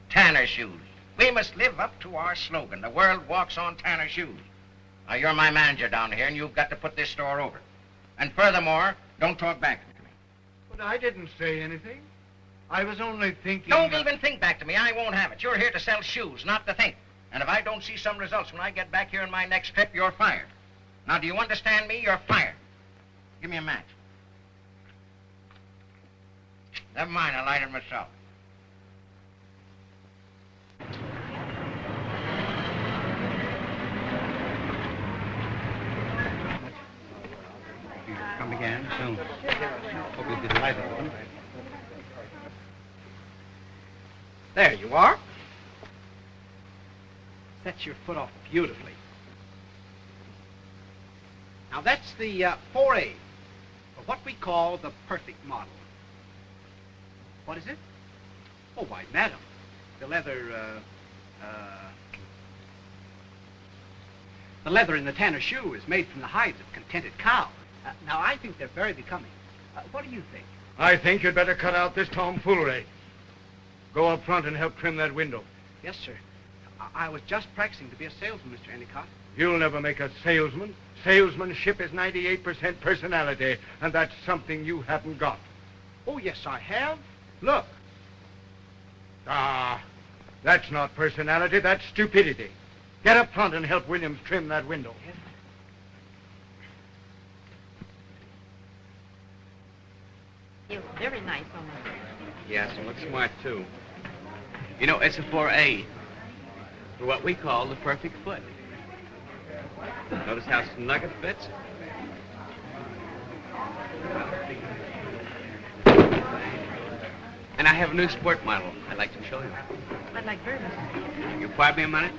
Tanner shoes. We must live up to our slogan. The world walks on Tanner shoes. Now, you're my manager down here, and you've got to put this store over. And furthermore, don't talk back to me. But I didn't say anything. I was only thinking... Don't even think back to me. I won't have it. You're here to sell shoes, not to think. And if I don't see some results when I get back here in my next trip, you're fired. Now, do you understand me? You're fired. Give me a match. Never mind, I'll light it myself. Come again soon. Hope you'll be delighted with them. There you are. Set your foot off beautifully. Now that's the 4A, or what we call the perfect model. What is it? Oh, why, madam, the leather in the Tanner shoe is made from the hides of contented cows. Now, I think they're very becoming. What do you think? I think you'd better cut out this tomfoolery. Go up front and help trim that window. Yes, sir. I was just practicing to be a salesman, Mr. Endicott. You'll never make a salesman. Salesmanship is 98% personality, and that's something you haven't got. Oh, yes, I have. Look. Ah, that's not personality, that's stupidity. Get up front and help Williams trim that window. Yes. It was very nice on her. Yes, and looks smart, too. You know, it's a 4A for what we call the perfect foot. Notice how snug it fits? And I have a new sport model I'd like to show you. I'd like very much. You pardon me a minute?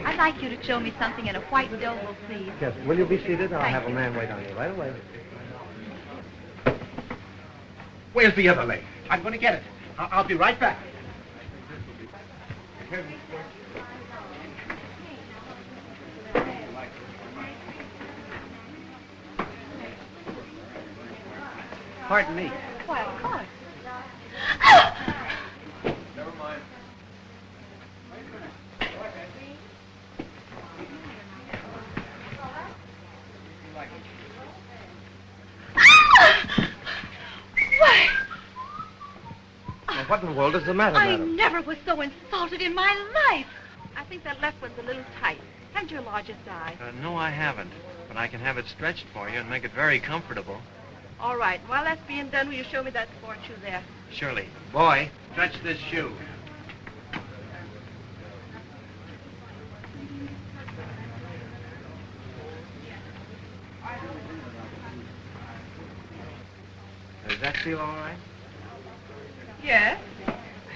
I'd like you to show me something in a white doval, please. Yes, will you be seated? I'll Thank have a you. man wait on you right away. Where's the other leg? I'm going to get it. I'll be right back. Pardon me. Why, of course. Never mind. Why, Now, what in the world is the matter, I madam? never was so insulted in my life. I think that left one's a little tight. Haven't you a larger size? No, I haven't. But I can have it stretched for you and make it very comfortable. All right. While that's being done, will you show me that sport shoe there? Surely. Boy, stretch this shoe. Does that feel all right? Yes.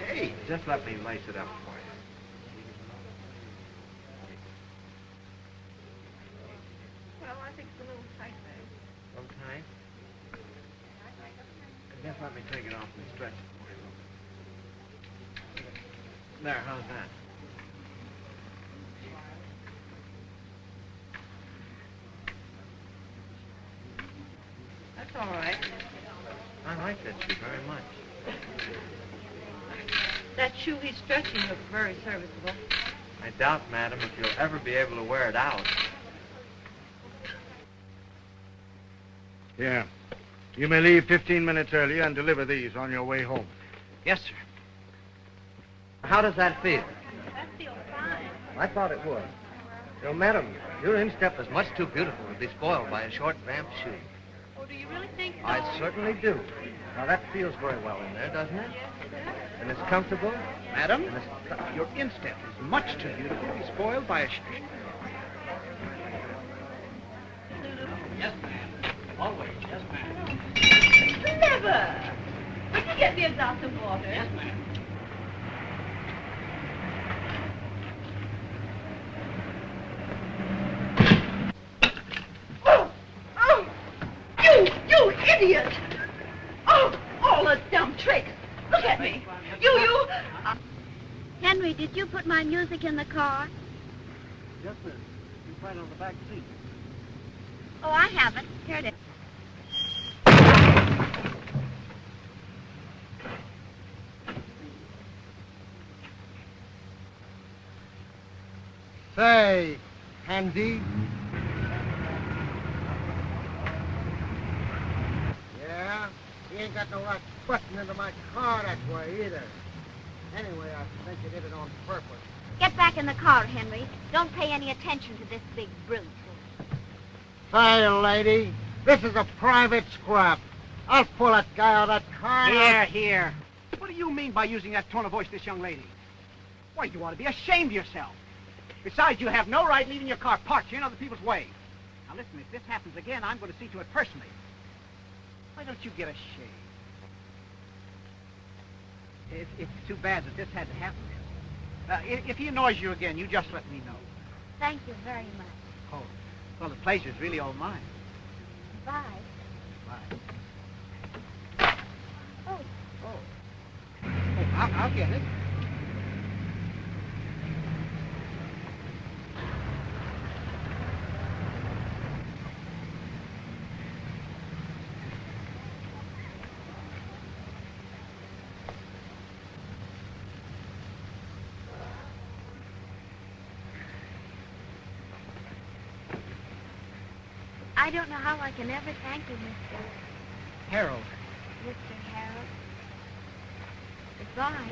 Hey, just let me lace it up for you. Well, I think it's a little tight there. Okay. Just let me take it off and stretch it for you. There, how's that? That's all right. I like that shoe very much. That shoe he's stretching looks very serviceable. I doubt, madam, if you'll ever be able to wear it out. Yeah. You may leave 15 minutes earlier and deliver these on your way home. Yes, sir. How does that feel? That feels fine. I thought it would. You know, madam, your instep is much too beautiful to be spoiled by a short, vamped shoe. Oh, do you really think so? I certainly do. Now, that feels very well in there, doesn't it? Yes, it does. And it's comfortable. Madam, your instep is much too beautiful to be spoiled by a Yes, ma'am. Always. Yes, ma'am. Never. Would you get me a glass of water? Yes, ma'am. Oh, you idiot! Oh, all the dumb tricks. Look at me. You. Henry, did Did you put my music in the car? Yes, miss. It's right on the back seat. Oh, I haven't. Here it is. Say, Handy. Yeah? He ain't got no right busting into my car that way either. Anyway, I think you did it on purpose. Get back in the car, Henry. Don't pay any attention to this big brute. Say, lady, this is a private scrap. I'll pull that guy out of that car. Here. What do you mean by using that tone of voice to this young lady? Why, you ought to be ashamed of yourself. Besides, you have no right leaving your car parked here in other people's way. Now, listen, if this happens again, I'm going to see to it personally. Why don't you get a shave? It's too bad that this had to happen. If he annoys you again, you just let me know. Thank you very much. Oh, well, the pleasure's really all mine. Bye. Bye. Oh. Oh, I'll get it. I don't know how I can ever thank you, Mr. Harold. Mr. Harold. Goodbye.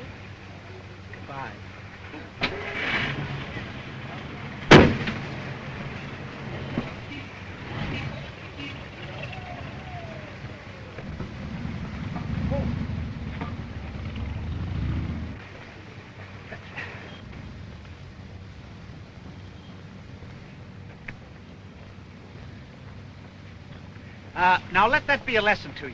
Goodbye. Now let that be a lesson to you.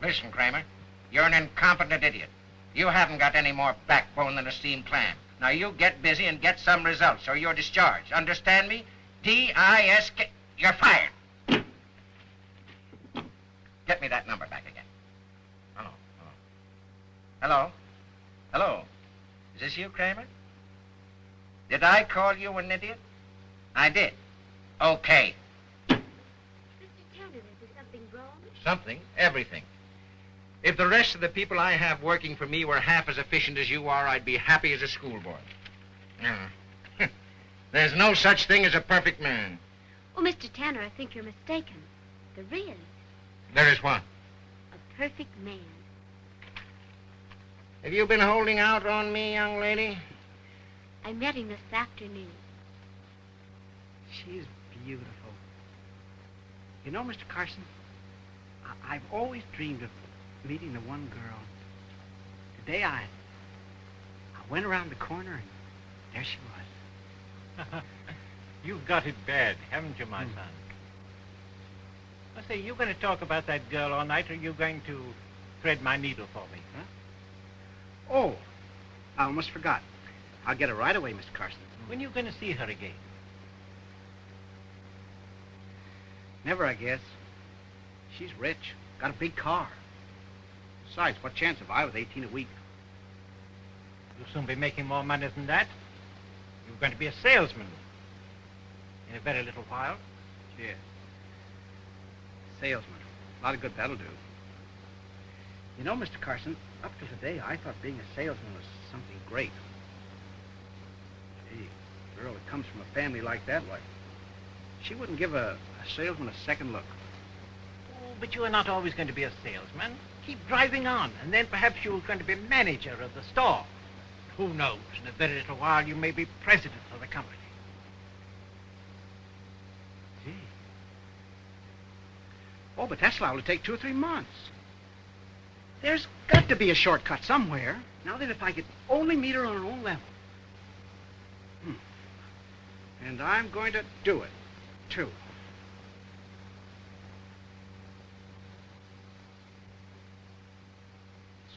Listen, Kramer, you're an incompetent idiot. You haven't got any more backbone than a steam clam. Now you get busy and get some results, or you're discharged. Understand me? D-I-S-K. You're fired. Get me that number back again. Hello? Is this you, Kramer? Did I call you an idiot? I did. Okay. Mr. Tanner, is something wrong? Something? Everything. If the rest of the people I have working for me were half as efficient as you are, I'd be happy as a schoolboy. There's no such thing as a perfect man. Oh, Mr. Tanner, I think you're mistaken. There is. There is what? A perfect man. Have you been holding out on me, young lady? I met him this afternoon. She's beautiful. You know, Mr. Carson, I've always dreamed of meeting the one girl. Today I went around the corner and there she was. You've got it bad, haven't you, my son? I say, you going to talk about that girl all night, or are you going to thread my needle for me? Huh? Oh, I almost forgot. I'll get her right away, Mr. Carson. When are you going to see her again? Never, I guess. She's rich, got a big car. Besides, what chance have I with 18 a week? You'll soon be making more money than that. You're going to be a salesman in a very little while. Yeah. Salesman. A lot of good that'll do. You know, Mr. Carson, up to today, I thought being a salesman was something great. Gee, a girl that comes from a family like that, like, she wouldn't give a salesman a second look. Oh, but you are not always going to be a salesman. Keep driving on, and then perhaps you're going to be manager of the store. Who knows, in a very little while you may be president of the company. Gee. Oh, but that's liable to take 2 or 3 months. There's got to be a shortcut somewhere. Now that if I could only meet her on her own level. And I'm going to do it, too.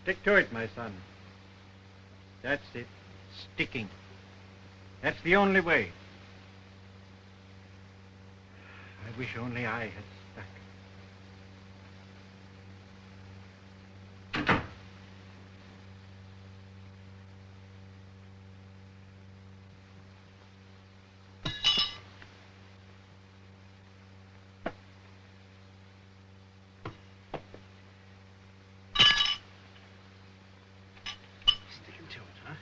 Stick to it, my son. That's it. Sticking. That's the only way. I wish only I had stuck. Sticking to it, huh?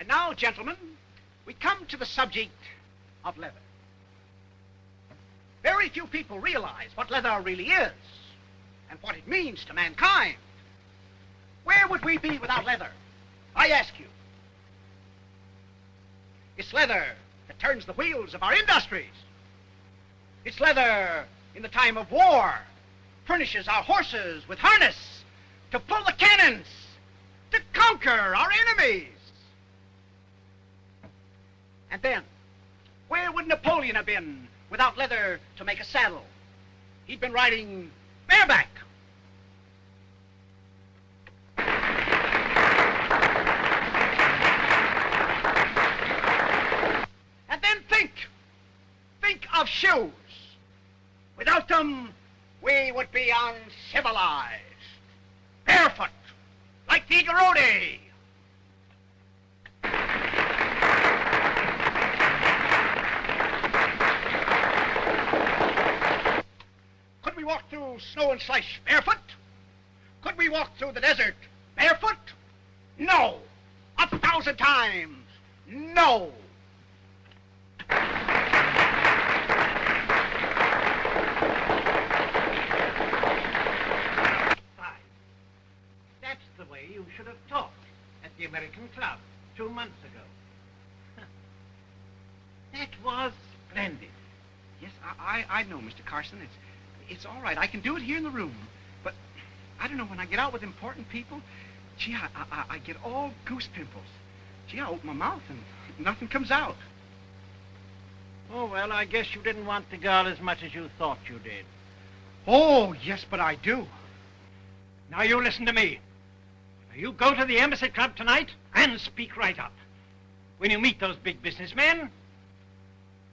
And now, gentlemen, we come to the subject of leather. Very few people realize what leather really is and what it means to mankind. Where would we be without leather? I ask you. It's leather that turns the wheels of our industries. It's leather in the time of war, furnishes our horses with harness to pull the cannons, to conquer our enemies. And then, where would Napoleon have been without leather to make a saddle? He'd been riding bareback. And then think of shoes. Without them, we would be uncivilized. Barefoot, like the Garrodi. Could we walk through snow and slush barefoot? Could we walk through the desert barefoot? No. 1,000 times, no. That's the way you should have talked at the American Club 2 months ago. That was splendid. Yes, I know, Mr. Carson. It's all right. I can do it here in the room. But I don't know, when I get out with important people, gee, I get all goose pimples. Gee, I open my mouth and nothing comes out. Oh, well, I guess you didn't want the girl as much as you thought you did. Oh, yes, but I do. Now you listen to me. You go to the Embassy Club tonight and speak right up. When you meet those big businessmen,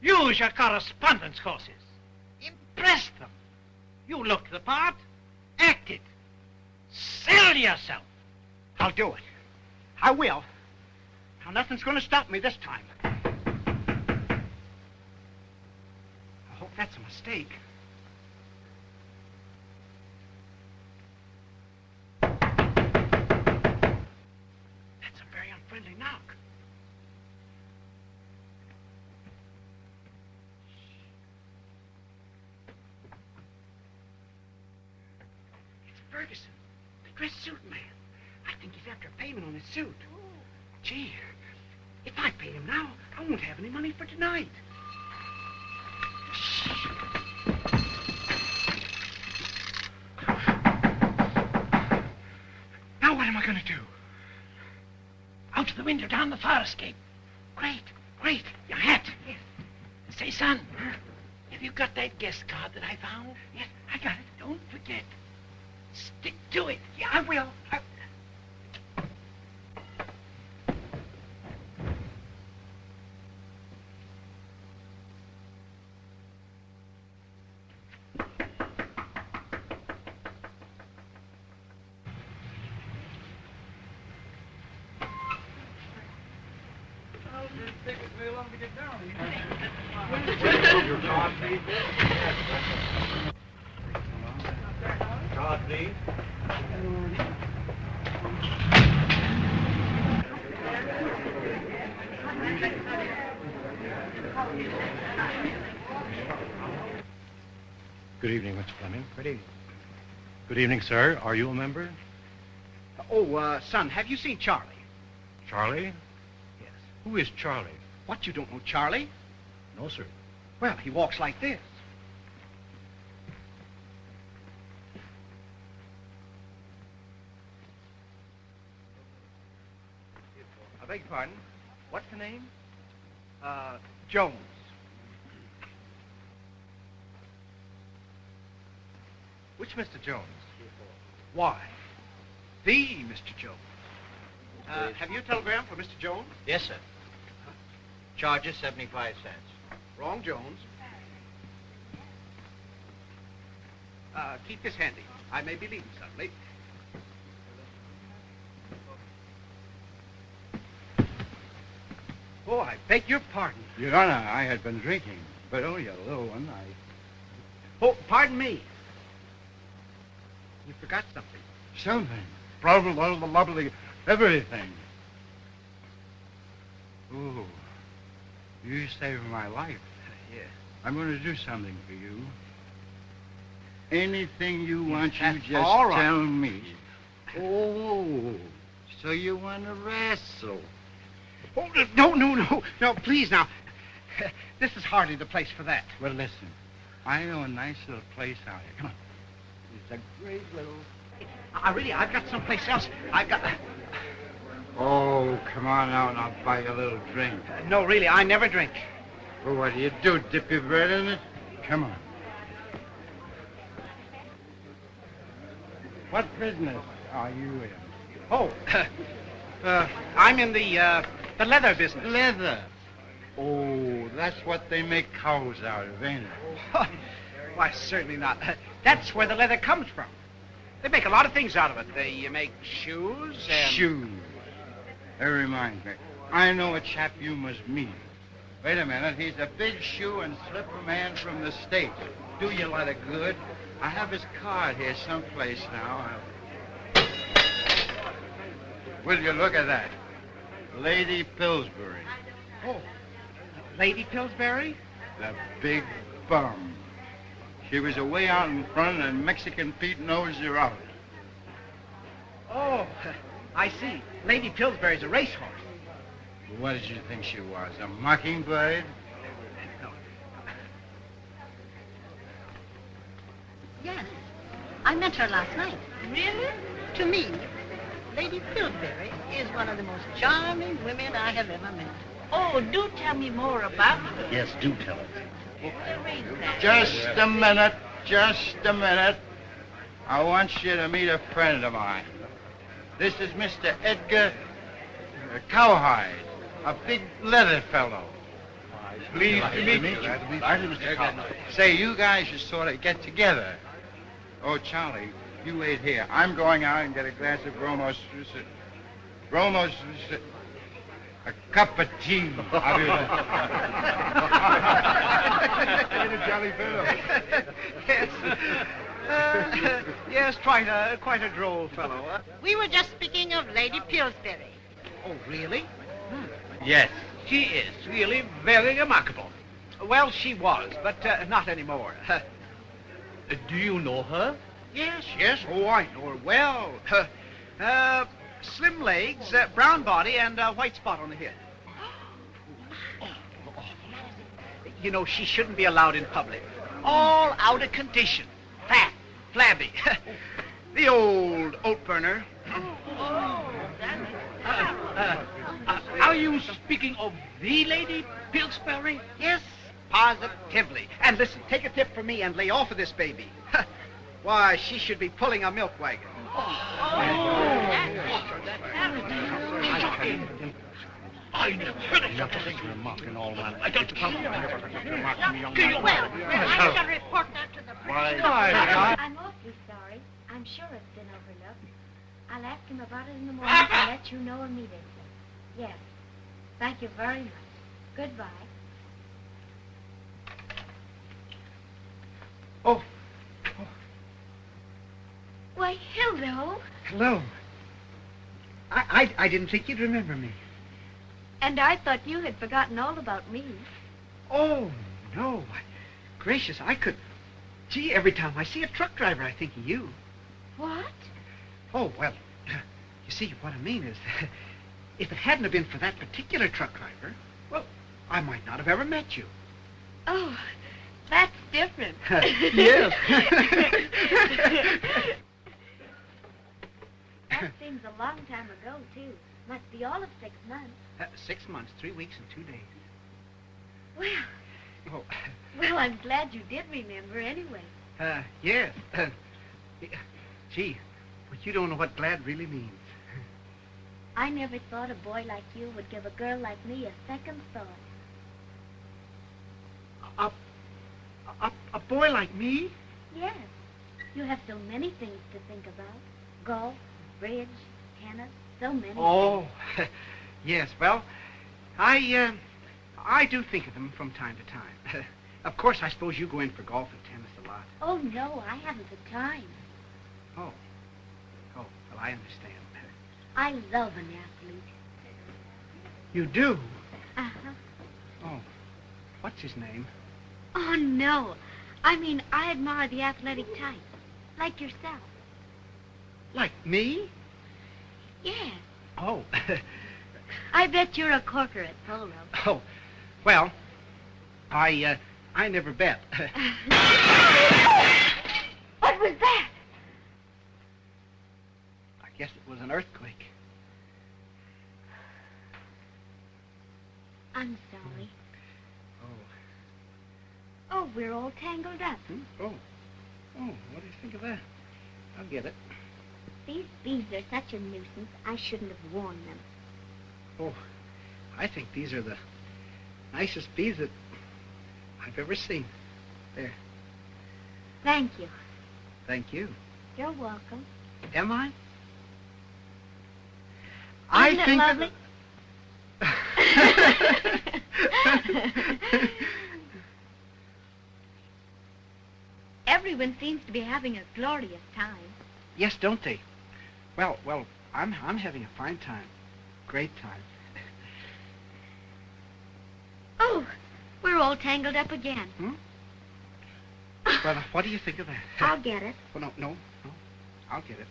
use your correspondence courses. Impress them. You look the part. Act it. Sell yourself. I'll do it. I will. Now, nothing's going to stop me this time. I hope that's a mistake. That's a very unfriendly knock. It's Ferguson, the dress suit man. I think he's after payment on his suit. Gee, if I pay him now, I won't have any money for tonight. Now what am I going to do? Out the window down the fire escape. Great, great. Your hat. Yes. Say, son, have you got that guest card that I found? Yes, I got it. Don't forget. Stick to it. Yeah, I will. Card, please. Good evening, Mr. Fleming. Good evening. Good evening, sir. Are you a member? Oh, son, have you seen Charlie? Charlie? Yes. Who is Charlie? What, you don't know Charlie? No, sir. Well, he walks like this. I beg your pardon. What's the name? Jones. Which Mr. Jones? Why? The Mr. Jones. Have you a telegram for Mr. Jones? Yes, sir. Charges 75 cents. Wrong Jones. Keep this handy. I may be leaving suddenly. Oh, I beg your pardon. Your Honor, I had been drinking, but only a little one. Oh, pardon me. You forgot something. Something. Lovely, everything. Ooh, you saved my life. Yeah. I'm going to do something for you. Anything you want, you That's just all right. tell me. Oh, so you want to wrestle? Oh, no, please now. This is hardly the place for that. Well, listen, I know a nice little place out here. Come on. It's a great little... I've got someplace else. I've got... Oh, come on out and I'll buy you a little drink. No, really, I never drink. Well, what do you do, dip your bread in it? Come on. What business are you in? Oh, I'm in the leather business. Leather. Oh, that's what they make cows out of, ain't it? Why, certainly not. That's where the leather comes from. They make a lot of things out of it. They make shoes and... Shoes. That reminds me. I know a chap you must meet. Wait a minute. He's a big shoe and slipper man from the States. Do you a lot of good. I have his card here someplace now. Will you look at that? Lady Pillsbury. Oh, Lady Pillsbury? The big bum. She was away out in front, and Mexican Pete knows her out. Oh, I see. Lady Pillsbury's a racehorse. What did you think she was, a mockingbird? No. Yes. I met her last night. Really? To me, Lady Pillsbury is one of the most charming women I have ever met. Oh, do tell me more about her. Yes, do tell it. Just a minute. Just a minute. I want you to meet a friend of mine. This is Mr. Edgar Cowhide, a big leather fellow. Pleased to meet you. Mr. Cowhide. Say, you guys should sort of get together. Oh, Charlie, you wait here. I'm going out and get a glass of a cup of tea. I'll be there. a jolly fellow. Yes, quite a droll fellow. We were just speaking of Lady Pillsbury. Oh, really? Yes. She is really very remarkable. Well, she was, but not anymore. Do you know her? Yes. Oh, I know her well. Slim legs, brown body, and a white spot on the head. You know, she shouldn't be allowed in public. All out of condition. Fat, flabby. The old oat burner. Are you speaking of the Lady Pillsbury? Yes, positively. And listen, take a tip from me and lay off of this baby. Why, she should be pulling a milk wagon. I never heard of such a thing. You're mocking all man. I don't come. Well, I shall report that to the press. I'm awfully sorry. I'm sure it's been overlooked. I'll ask him about it in the morning and let you know immediately. Yes. Thank you very much. Goodbye. Oh. Why, hello. Hello. I didn't think you'd remember me. And I thought you had forgotten all about me. Oh, no. Gracious, I could... Gee, every time I see a truck driver, I think of you. What? Oh, well, you see, what I mean is, if it hadn't have been for that particular truck driver, well, I might not have ever met you. Oh, that's different. Yes. That seems a long time ago, too. Must be all of 6 months. 6 months, 3 weeks, and 2 days. Well, Oh. well, I'm glad you did remember anyway. Yes. Gee, but you don't know what glad really means. I never thought a boy like you would give a girl like me a second thought. A boy like me? Yes. You have so many things to think about. Golf, bridge, tennis, so many. Oh, yes. Well, I do think of them from time to time. Of course, I suppose you go in for golf and tennis a lot. Oh, no, I haven't the time. Oh, well, I understand. I love an athlete. You do? Uh-huh. Oh, what's his name? Oh, no. I mean, I admire the athletic type. Like yourself. Like me? Yes. Oh. I bet you're a corker at polo. Oh, well, I never bet. What was that? I guess it was an earthquake. I'm sorry. Oh. Oh, we're all tangled up. Oh. Oh, what do you think of that? I'll get it. These bees are such a nuisance, I shouldn't have worn them. Oh, I think these are the nicest bees that I've ever seen. There. Thank you. Thank you. You're welcome. Am I? Isn't it lovely? Everyone seems to be having a glorious time. Yes, don't they? Well, I'm having a fine time. Great time. Oh, we're all tangled up again. Well, what do you think of that? I'll get it. Oh, no. I'll get it.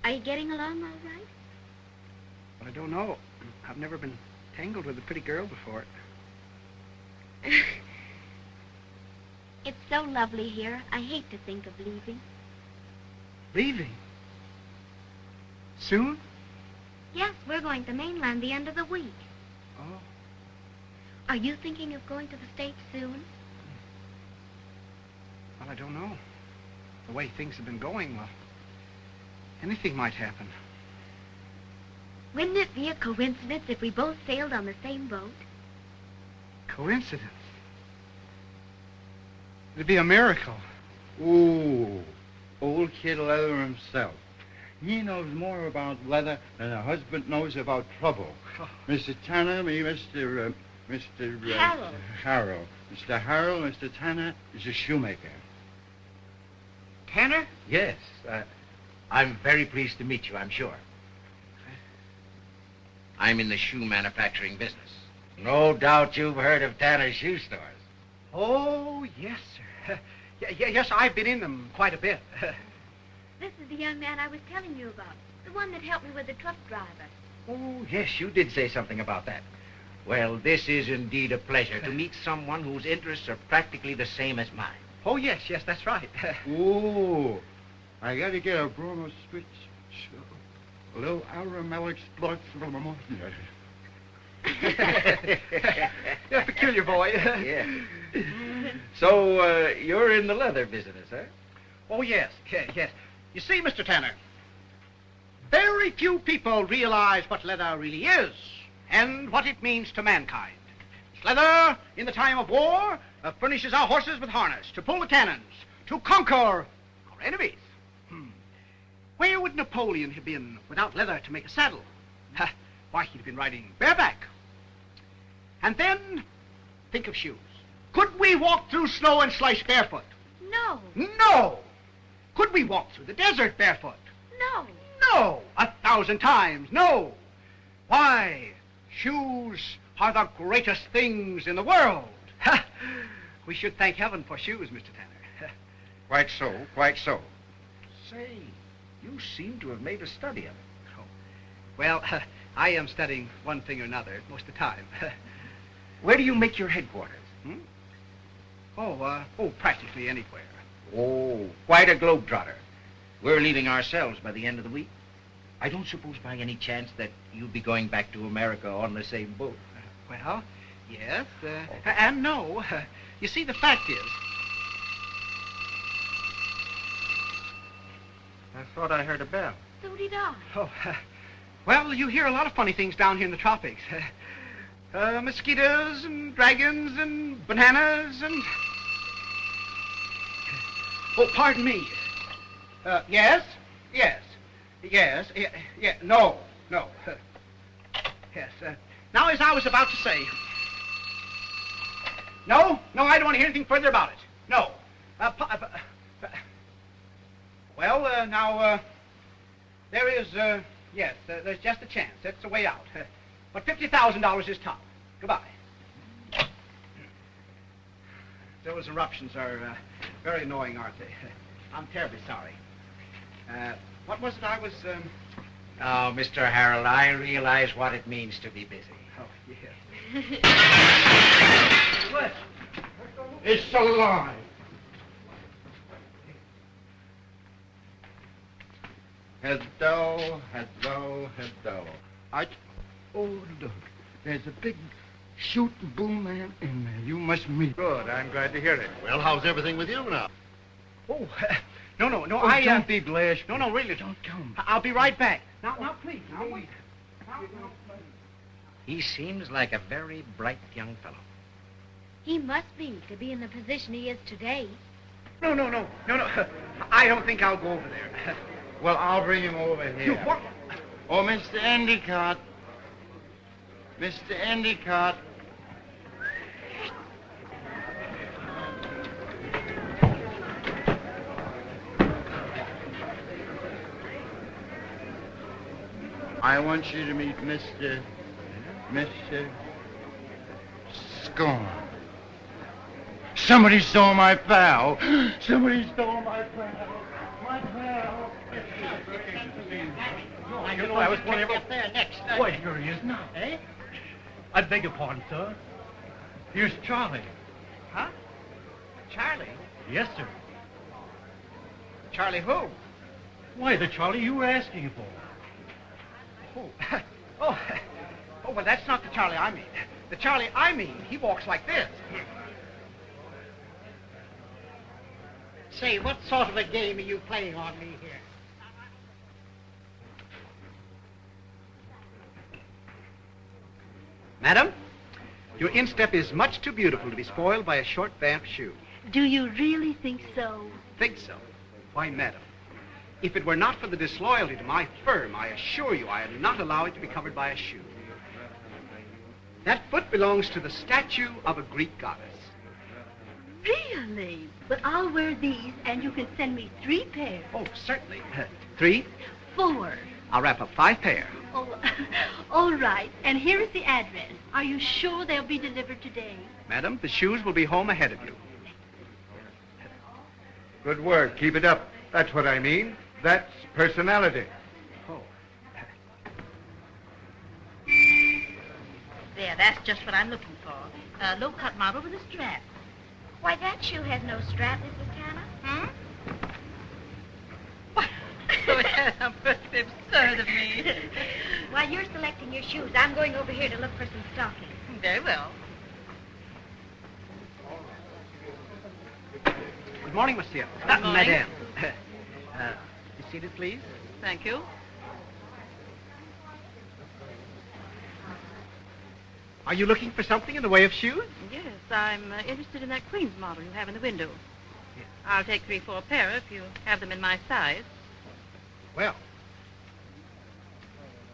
Are you getting along all right? Well, I don't know. I've never been tangled with a pretty girl before. It's so lovely here. I hate to think of leaving. Leaving? Soon? Yes, we're going to mainland the end of the week. Oh. Are you thinking of going to the States soon? Well, I don't know. The way things have been going, well, anything might happen. Wouldn't it be a coincidence if we both sailed on the same boat? Coincidence? It'd be a miracle. Ooh, old Kid Leather himself. He knows more about leather than a husband knows about trouble. Mr. Tanner, Mr. Harold. Harold. Mr. Harold, Mr. Tanner is a shoemaker. Tanner? Yes. I'm very pleased to meet you, I'm sure. I'm in the shoe manufacturing business. No doubt you've heard of Tanner's shoe stores. Oh, yes, sir. Yes, I've been in them quite a bit. This is the young man I was telling you about. The one that helped me with the truck driver. Oh, yes, you did say something about that. Well, this is indeed a pleasure to meet someone whose interests are practically the same as mine. Oh, yes, that's right. Ooh, I gotta get a bromo switch. A little aromatic splux from a morning. Yeah, peculiar boy. Yeah. So, you're in the leather business, huh? Oh, yes. You see, Mr. Tanner, very few people realize what leather really is and what it means to mankind. Leather, in the time of war, furnishes our horses with harness to pull the cannons, to conquer our enemies. Where would Napoleon have been without leather to make a saddle? Why, he'd have been riding bareback. And then, think of shoes. Could we walk through snow and slush barefoot? No. No! Could we walk through the desert barefoot? No. No! 1,000 times, no! Why, shoes are the greatest things in the world. Ha! We should thank heaven for shoes, Mr. Tanner. Quite so, quite so. Say, you seem to have made a study of it. Oh. Well, I am studying one thing or another most of the time. Where do you make your headquarters? Hmm? Practically anywhere. Oh, quite a globetrotter. We're leaving ourselves by the end of the week. I don't suppose by any chance that you'll be going back to America on the same boat. Well, yes, and no. You see, the fact is... I thought I heard a bell. So did I. Oh, well, you hear a lot of funny things down here in the tropics. Mosquitoes and dragons and bananas and... Oh, pardon me. Yes, no. Yes, now, as I was about to say... No, I don't want to hear anything further about it. No. There is, yes, there's just a chance. That's the way out. But $50,000 is top. Goodbye. Those eruptions are very annoying, aren't they? I'm terribly sorry. What was it I was... Oh, Mr. Harold, I realize what it means to be busy. Oh, yes. What? It's alive. Hello. Oh, look. There's a big shooting boom man in there. You must meet. Good. I'm glad to hear it. Well, how's everything with you now? Oh, no, Don't be blashed. No, really. Don't come. I'll be right back. Now, please. Now, wait. He seems like a very bright young fellow. He must be to be in the position he is today. No. I don't think I'll go over there. Well, I'll bring him over here. What? Oh, Mr. Endicott. Mr. Endicott. I want you to meet Mr. Scorn. Somebody stole my pal. Somebody stole my pal. My pal. You know, I was wondering... Up there next. Why, here he is now. Eh? I beg your pardon, sir. Here's Charlie. Huh? Charlie? Yes, sir. Charlie who? Why, the Charlie you were asking for. Oh, well, that's not the Charlie I mean. The Charlie I mean, he walks like this. Say, what sort of a game are you playing on me here? Madam, your instep is much too beautiful to be spoiled by a short vamp shoe. Do you really think so? Think so? Why, madam, if it were not for the disloyalty to my firm, I assure you I'd not allow it to be covered by a shoe. That foot belongs to the statue of a Greek goddess. Really? But I'll wear these, and you can send me 3 pairs. Oh, certainly. 3? 4. I'll wrap up 5 pair. Oh, all right. And here is the address. Are you sure they'll be delivered today? Madam, the shoes will be home ahead of you. Good work. Keep it up. That's what I mean. That's personality. Oh. There, that's just what I'm looking for. A low-cut model with a strap. Why, that shoe has no strap, Mrs. Tanner. Hmm? Oh, that's perfectly absurd of me. While you're selecting your shoes, I'm going over here to look for some stockings. Very well. Good morning, monsieur. Good morning. Madame. Be seated, please. Thank you. Are you looking for something in the way of shoes? Yes, I'm interested in that Queen's model you have in the window. Yes. I'll take 3 for a pair if you have them in my size. Well,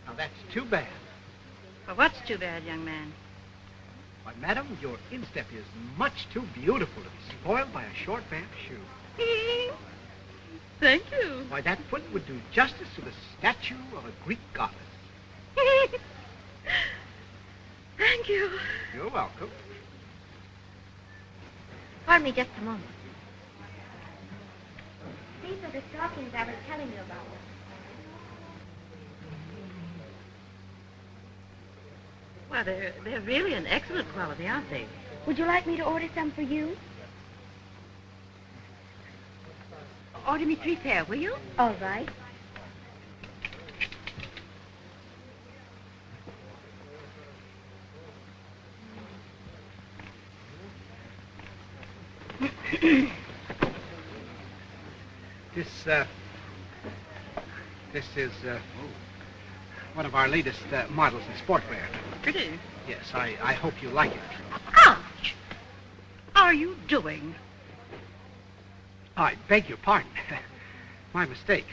now that's too bad. Well, what's too bad, young man? Why, madam, your instep is much too beautiful to be spoiled by a short vamp shoe. Thank you. Why, that foot would do justice to the statue of a Greek goddess. Thank you. You're welcome. Pardon me just a moment. These are the stockings I was telling you about. Well, they're really an excellent quality, aren't they? Would you like me to order some for you? Order me 3 pair, will you? All right. This is one of our latest models in sportwear. Pretty. Yes, I hope you like it. Ouch! How are you doing? I beg your pardon. My mistake.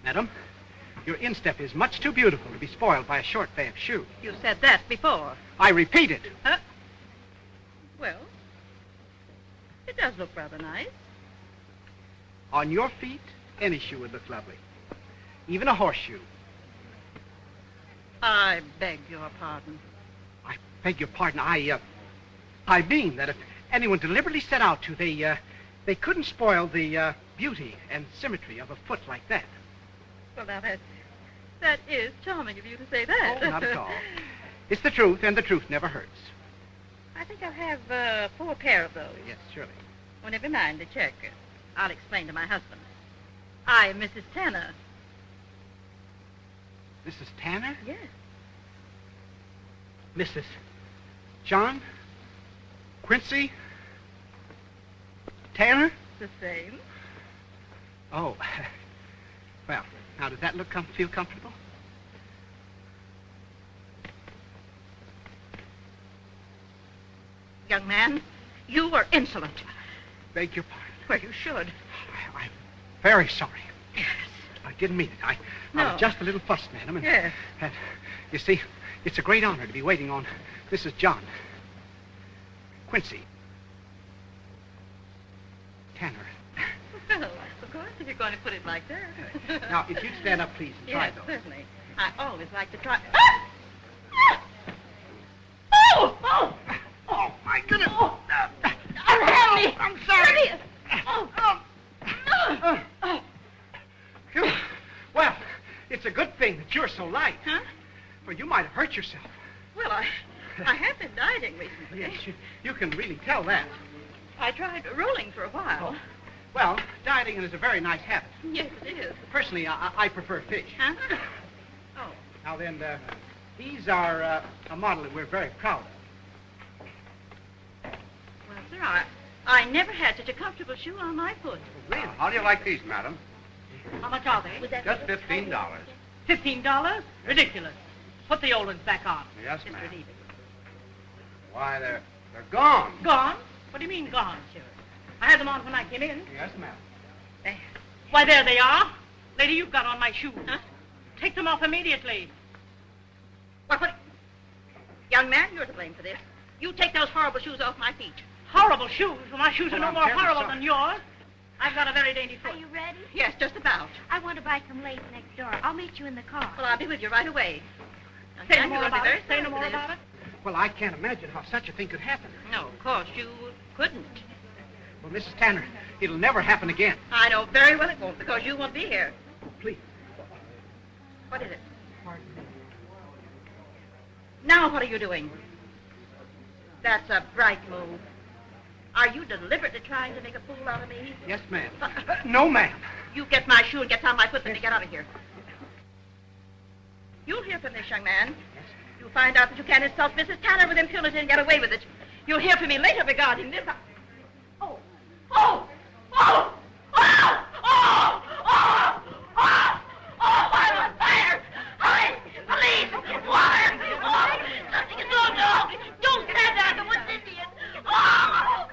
Madam, your instep is much too beautiful to be spoiled by a short vamp shoe. You said that before. I repeat it. Huh? Well, it does look rather nice. On your feet, any shoe would look lovely. Even a horseshoe. I beg your pardon. I beg your pardon. I mean that if anyone deliberately set out to, they couldn't spoil the beauty and symmetry of a foot like that. Well, now, that is charming of you to say that. Oh, not at all. It's the truth, and the truth never hurts. I think I'll have 4 pair of those. Yes, surely. Oh, never mind the check. I'll explain to my husband. I am Mrs. Tanner. Mrs. Tanner? Yes. Mrs. John? Quincy? Tanner? The same. Oh. Well, now, does that feel comfortable? Young man, you were insolent. Beg your pardon. Well, you should. I'm very sorry. Yes. I didn't mean it. I No. was just a little fussed, madam. Yes. And, you see, it's a great honor to be waiting on Mrs. John. Quincy. Tanner. Well, of course, if you're going to put it like that. Now, if you'd stand up, please, and try Yes, those. certainly. I always like to try... Oh, my goodness. Unhand me! I'm sorry. Phew. Well, it's a good thing that you're so light. Huh? For you might have hurt yourself. Well, I have been dieting recently. Yes, you can really tell that. I tried rolling for a while. Oh. Well, dieting is a very nice habit. Yes, it is. Personally, I prefer fish. Huh? Oh. Now then, these are a model that we're very proud of. Well, sir, I never had such a comfortable shoe on my foot. Really? How do you like these, madam? How much are they? Just $15. $15? Ridiculous. Put the old ones back on. Yes, Mr. ma'am. Deaver. Why, they're gone. Gone? What do you mean gone, sir? I had them on when I came in. Yes, ma'am. There. Why, there they are. Lady, you've got on my shoes. Huh? Take them off immediately. What? Young man, you're to blame for this. You take those horrible shoes off my feet. Horrible shoes? Well, my shoes are no I'm more terribly horrible sorry. than yours. I've got a very dainty foot. Are you ready? Yes, just about. I want to buy some lace next door. I'll meet you in the car. Well, I'll be with you right away. Say Young no man, more you're gonna be about very it. sorry Say no for more this. about it. Well, I can't imagine how such a thing could happen. No, of course, you couldn't. Well, Mrs. Tanner, it'll never happen again. I know very well it won't, because you won't be here. Oh, please. What is it? Pardon me. Now what are you doing? That's a bright move. Are you deliberately trying to make a fool out of me? Yes, ma'am. No, ma'am. You get my shoe and get on my foot, then you get out of here. You'll hear from this young man. You'll find out that you can't insult Mrs. Tanner with impunity and get away with it. You'll hear from me later regarding this. Oh! Oh! Oh! Oh! Oh! Oh! Oh! Oh! Oh! I'm on fire! Hurry! Police! Water! Oh! Something is wrong! No! Don't stand there! The wood's Indian! Oh!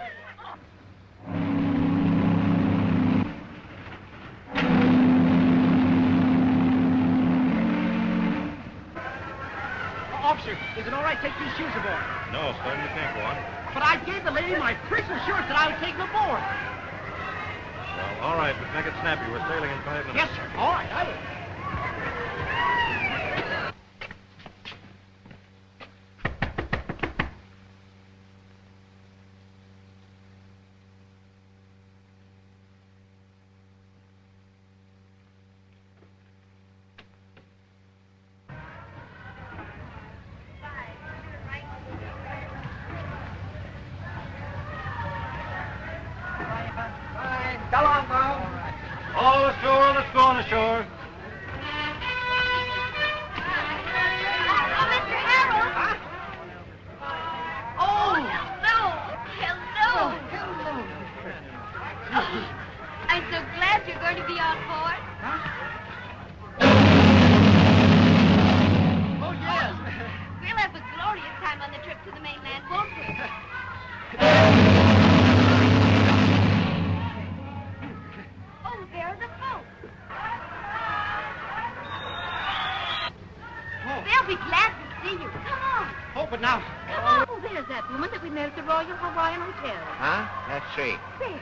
take these shoes aboard. No, sir, you can't go on. But I gave the lady my personal assurance that I would take them aboard. Well, all right, but make it snappy. We're sailing in 5 minutes. Yes, sir. All right, I will. Come on, Bob. All ashore, let's go on ashore. Oh, Mr. Harold! Huh? Oh, hello! Hello! Oh, I'm so glad you're going to be on board. Oh, yes. We'll have a glorious time on the trip to the mainland, won't we? Oh, there are the folks. They'll be glad to see you. Come on. Oh, but now... Oh, there's that woman that we met at the Royal Hawaiian Hotel. Huh? Let's see. There.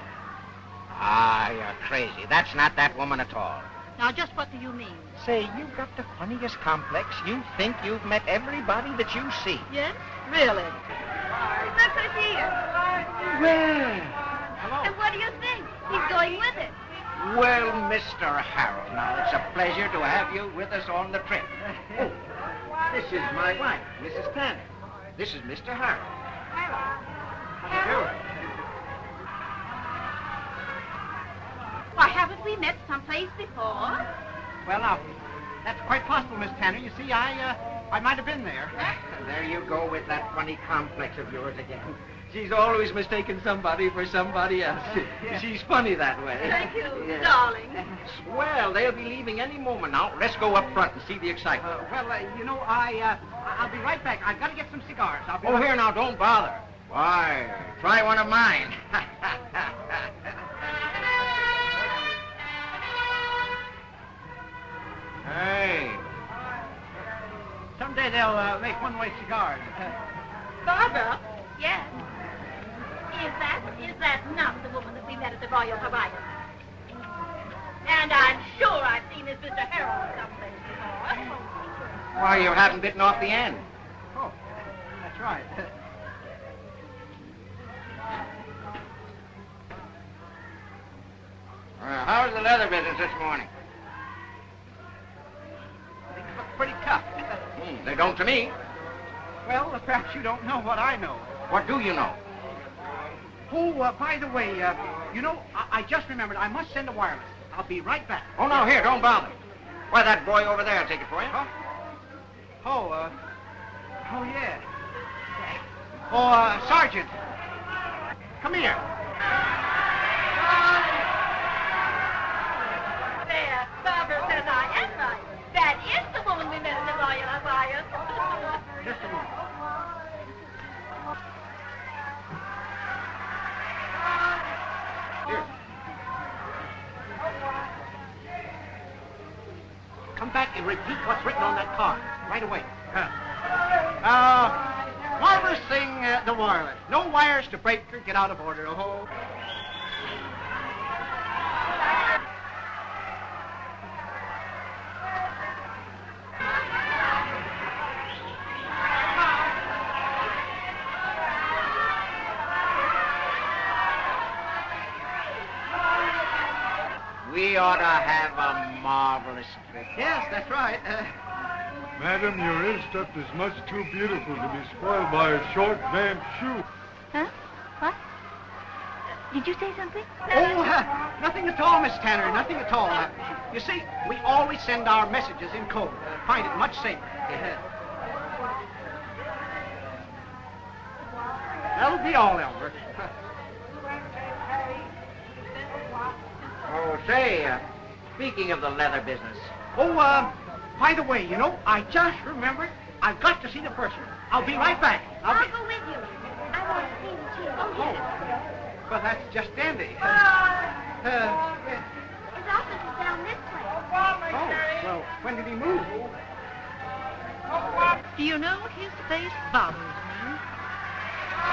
Ah, you're crazy. That's not that woman at all. Now, just what do you mean? Say, you've got the funniest complex. You think you've met everybody that you see. Yes? Really? Look who's here. Well, And what do you think? He's going with it. well, Mr. Harold, now it's a pleasure to have you with us on the trip. Oh, this is my wife, Mrs. Tanner. This is Mr. Harold. Why, haven't we met someplace before? Well, now, that's quite possible, Miss Tanner. You see, I might have been there. There you go with that funny complex of yours again. She's always mistaken somebody for somebody else. She's funny that way. Thank you, Yes. darling. Well, they'll be leaving any moment now. Let's go up front and see the excitement. You know, I'll be right back. I've got to get some cigars. I'll be Oh, right here now, don't bother. Why, try one of mine. Hey. Someday they'll make one-way cigars. Barbara, Yes. Is that not the woman that we met at the Royal Hawaiian? and I'm sure I've seen this Mr. Harold someplace before. Why, you haven't bitten off the end. Oh, that's right. How's the leather business this morning? Things look pretty tough. They don't to me. Well, perhaps you don't know what I know. What do you know? Oh, by the way, you know, I just remembered I must send a wireless. I'll be right back. Oh, no, here, don't bother. Why, that boy over there will take it for you. Huh? Oh, yeah. Oh, Sergeant. Come here. There, Barbara says I am right. That is the woman we met at the Royal Hawaiian. Just a moment. Here. Come back and repeat what's written on that card. Right away. Wireless thing, the wireless. No wires to break or get out of order. Oh. We ought to have a marvelous trip. Yes, that's right. Madam, your instep is much too beautiful to be spoiled by a short, damp shoe. Huh? What? Did you say something? Oh, nothing at all, Miss Tanner. Nothing at all. You see, we always send our messages in code. Find it much safer. That'll be all, Elmer. Oh, say, speaking of the leather business. Oh, by the way, you know, I just remembered I've got to see the purser. I'll be right back. I'll go with you. I want to see the chief. Oh, yes. Well, that's just dandy. His office is down this way. Oh, well, when did he move? Do you know, his face bothers me.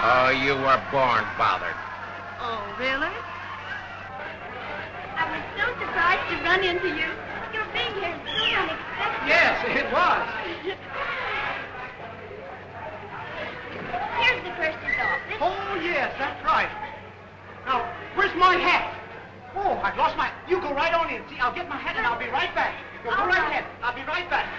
Oh, you were born bothered. Oh, really? I was so surprised to run into you. Your being here is so unexpected. Yes, it was. Here's the purser's office. Oh, yes, that's right. Now, where's my hat? Oh, I've lost my... You go right on in. See, I'll get my hat and I'll be right back. Go right ahead. I'll be right back.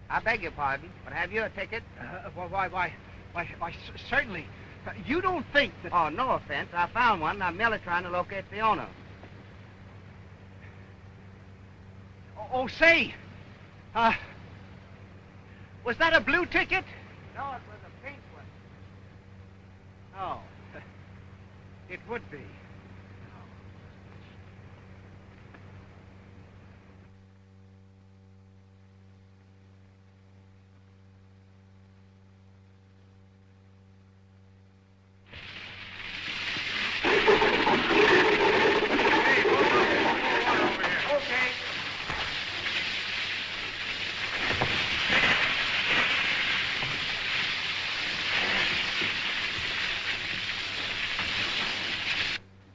I beg your pardon, but have you a ticket? Why, certainly. You don't think that... Oh, no offense. I found one. I'm merely trying to locate the owner. Oh, say, was that a blue ticket? No, it was a pink one. Oh, it would be.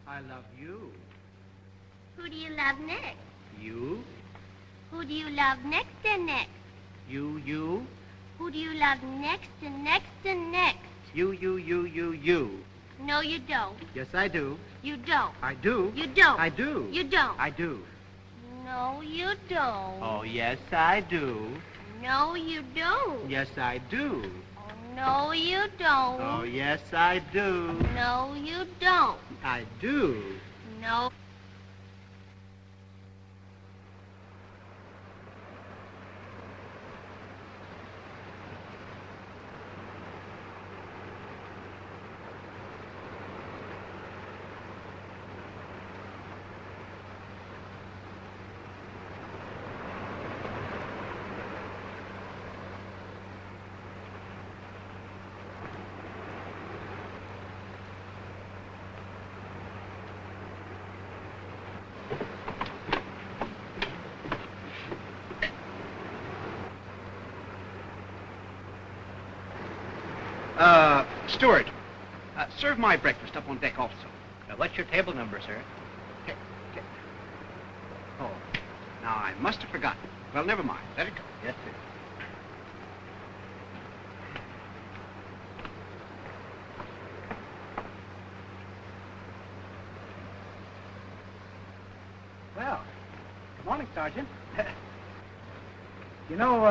I love you. Who do you love next? You? Who do you love next and next? You? Who do you love next and next and next? You. No, you don't. Yes, I do. You don't. I do. You don't. I do. You don't. I do. No, you don't. Oh, yes, I do. No, you don't. Yes, I do. Oh, no, you don't. Oh, yes, I do. No, you don't. I do. No. Steward, serve my breakfast up on deck also. What's your table number, sir? Oh, now I must have forgotten. Well, never mind. Let it go. Yes, sir. Well, good morning, Sergeant. You know,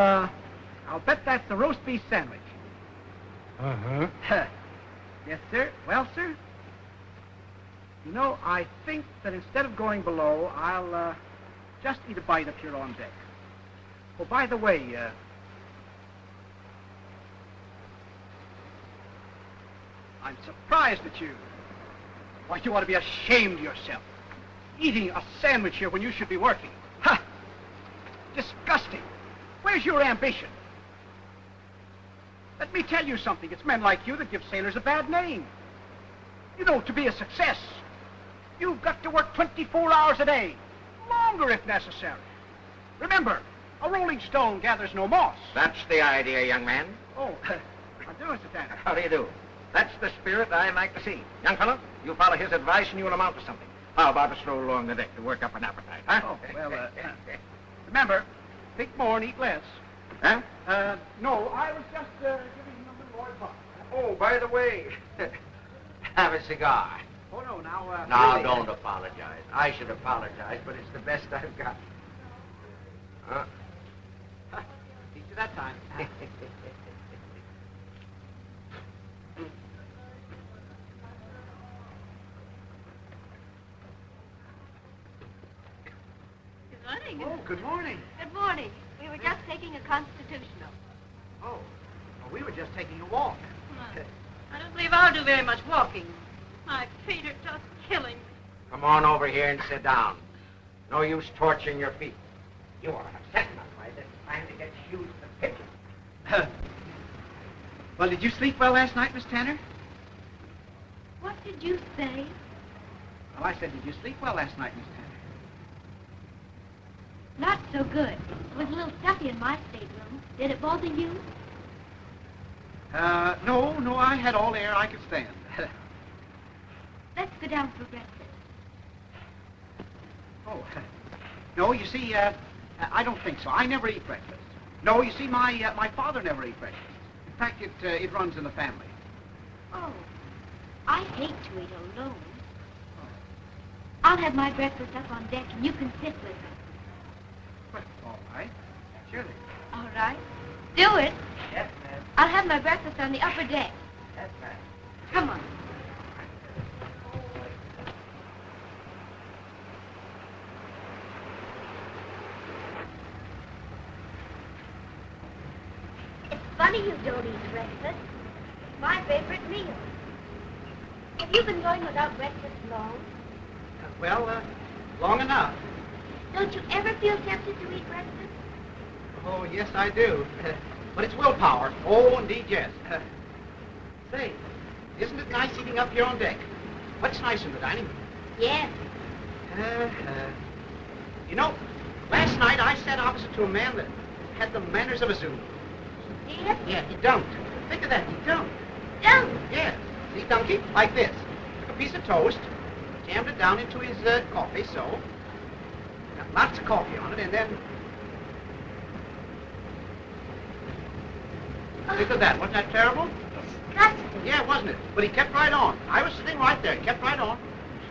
I'll bet that's the roast beef sandwich. Uh-huh. Yes, sir. Well, sir, you know, I think that instead of going below, I'll just eat a bite up here on deck. Oh, by the way, I'm surprised at you. Why, you ought to be ashamed of yourself. Eating a sandwich here when you should be working. Ha! Disgusting. Where's your ambition? Let me tell you something. It's men like you that give sailors a bad name. You know, to be a success, you've got to work 24 hours a day. Longer if necessary. Remember, a rolling stone gathers no moss. That's the idea, young man. Oh, how do, Mr. Tanner? How do you do? That's the spirit I like to see. Young fellow, you follow his advice and you'll amount to something. How about a stroll along the deck to work up an appetite, huh? Oh, well, remember, think more and eat less. Huh? No, I was just giving him a little advice. Oh, by the way, have a cigar. Oh, no, now, Now, really, don't apologize. I should apologize, but it's the best I've got. Huh? Beat you that time. Good morning. Oh, good morning. Good morning. We were just taking a constitutional. Oh, well, we were just taking a walk. I don't believe I'll do very much walking. My feet are just killing me. Come on over here and sit down. No use torturing your feet. You are upset enough by this time to get shoes to pick. Well, did you sleep well last night, Miss Tanner? What did you say? Well, I said, did you sleep well last night, Miss Tanner? Not so good. It was a little stuffy in my stateroom. Did it bother you? No, I had all the air I could stand. Let's go down for breakfast. Oh, no, you see, I don't think so. I never eat breakfast. No, you see, my father never ate breakfast. In fact, it runs in the family. Oh, I hate to eat alone. I'll have my breakfast up on deck, and you can sit with me. Well, all right. Surely. All right. Do it. Yes, ma'am. I'll have my breakfast on the upper deck. Yes, ma'am. Come on. It's funny you don't eat breakfast. It's my favorite meal. Have you been going without breakfast long? Well, long enough. Don't you ever feel tempted to eat breakfast? Oh, yes, I do. But it's willpower. Oh, indeed, yes. Say, isn't it nice eating up here on deck? What's nice in the dining room? Yes. You know, last night I sat opposite to a man that had the manners of a Zulu. Yes? Yeah, he dunked. Think of that, he dunked. Don't. Yes. See, donkey, like this. Took a piece of toast, jammed it down into his coffee, so. Got lots of coffee on it, and then. Think of that. Wasn't that terrible? Disgusting. Yeah, wasn't it? But he kept right on. I was sitting right there. He kept right on.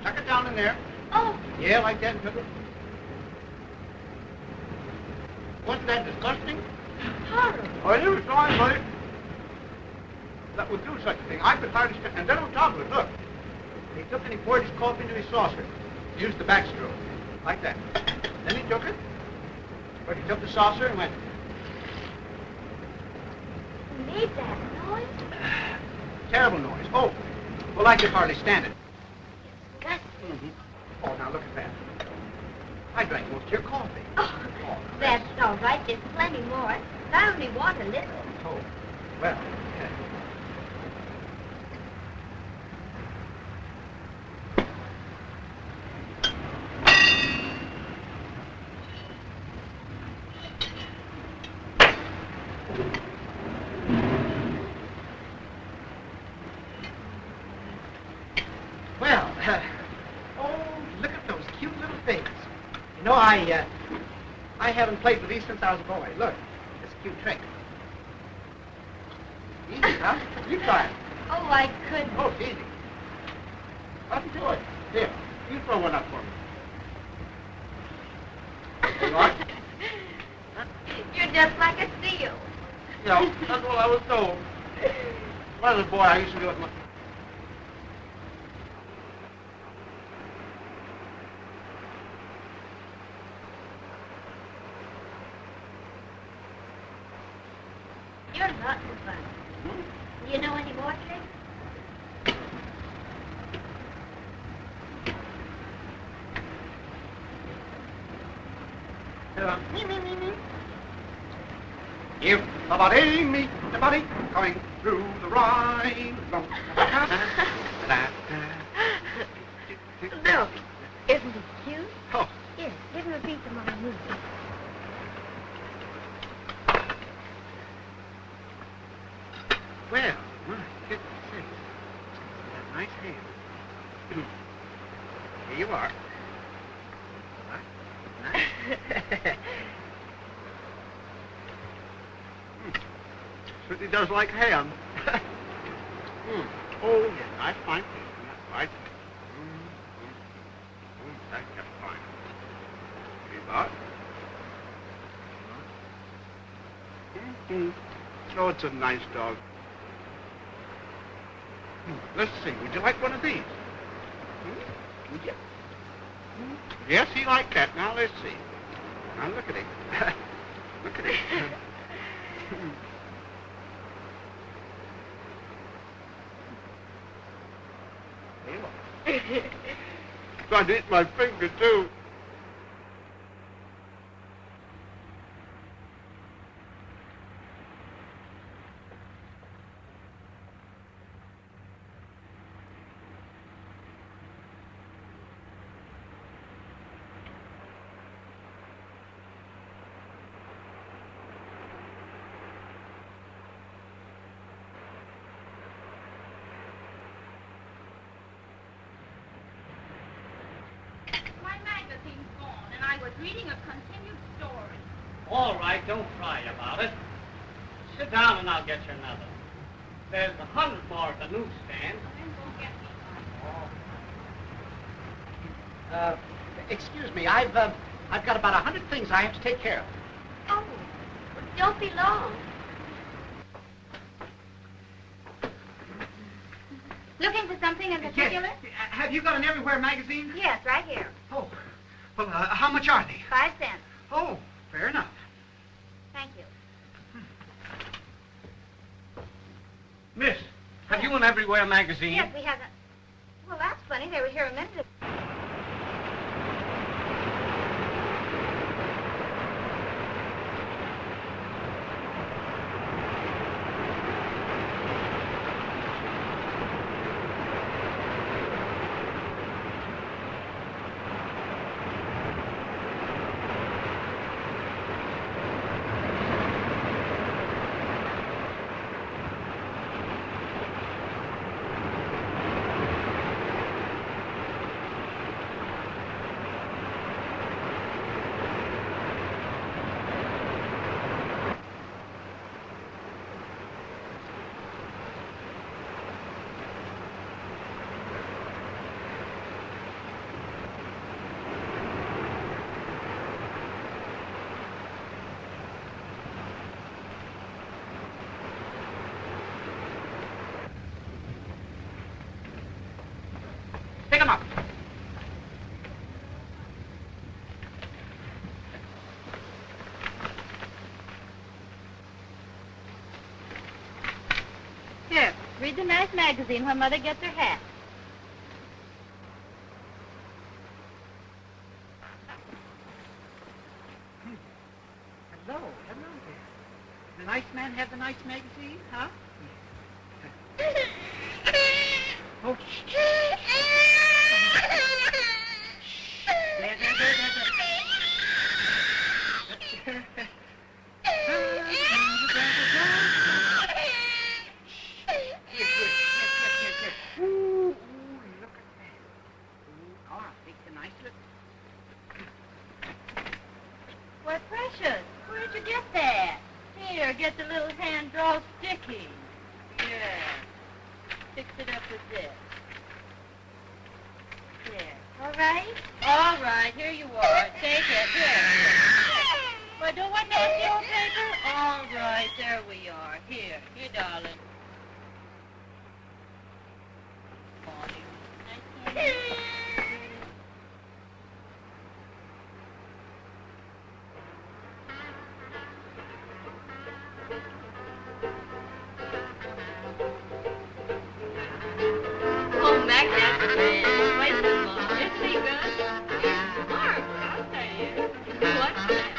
Stuck it down in there. Oh. Yeah, like that, and took it. Wasn't that disgusting? Horrible. Oh, I never saw anybody that would do such a thing. I could hardly stand. And then on top of it, look. He took and he poured his coffee into his saucer. He used the backstroke. Like that. Then he took it. But he took the saucer and went. Who made that noise? Terrible noise. Oh, well, I could hardly stand it. Disgusting. Mm-hmm. Oh, now look at that. I drank most of your coffee. Oh, that's all right. There's plenty more. I only want a little. Oh, well. Well, oh, look at those cute little things. You know, I haven't played with these since I was a boy. Look, this cute trick. Easy, huh? You try it. Oh, I couldn't. Oh, it's easy. Nothing to it. Here, you throw one up for me. There you are. You're just like a seal. You know, that's what I was told. When I was a boy, I used to do it. You're lots of fun. Do you know any more tricks? Me. If somebody meets somebody coming through the ride. Look, isn't it cute? Oh. Here, give him a piece of my movie. Well, my goodness sakes. That nice hand. Here you are. certainly does like ham. Oh, yes, that's fine. Right. That's just fine. Oh, it's a nice dog. Let's see. Would you like one of these? Would you? Yes, he liked that. Now, let's see. Now, look at him. Look at him. Trying to eat my finger, too. Reading a continued story. All right, don't cry about it. Sit down and I'll get you another. There's 100 more at the newsstand. Excuse me, I've got about 100 things I have to take care of. Oh, don't be long. Looking for something in particular? Yes. Have you got an Everywhere magazine? Yes, right here. Oh, well, how much are they? 5 cents. Oh, fair enough. Thank you. Miss, have you an Everywhere magazine? Yes, we have a... Well, that's funny. They were here a minute ago. Pick 'em up. Here, read the nice magazine where Mother gets her hat. Hello there. The nice man have the nice magazine, huh? Oh, shh. Ooh, look at that. Oh, I think the nice little... Why, precious, where'd you get that? Here, get the little hand-draw sticky. Yeah. Fix it up with this. There. All right? All right, here you are. Take it. Here. Well, don't want nasty old paper? All right, there we are. Here, darling. Oh, Mac, that's the man. Wait a minute. Isn't he good? Marvelous, I'll tell you. What's that?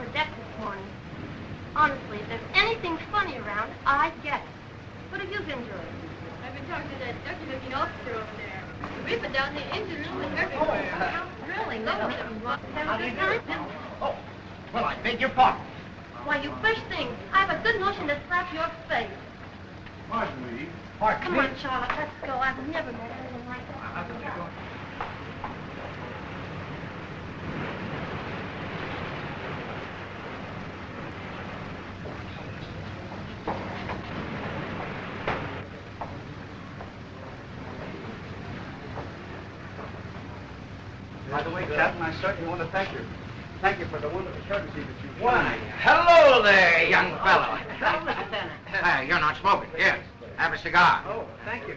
the deck this morning. Honestly, if there's anything funny around, I get it. What have you been doing? I've been talking to that ducky-looking officer over there. Ripping down the engine room and everywhere. Really? Look at them. Have a good time? Oh, well, I beg your pardon. Why, you fish things. I have a good notion to slap your face. Pardon me. Come on, Charlotte, let's go. I've never met anything like that. By the way, Captain, I certainly want to thank you. Thank you for the wonderful courtesy that you've shown. Why, hello there, young fellow. Hello, Mr. Tanner. You're not smoking. Here, have a cigar. Oh, thank you.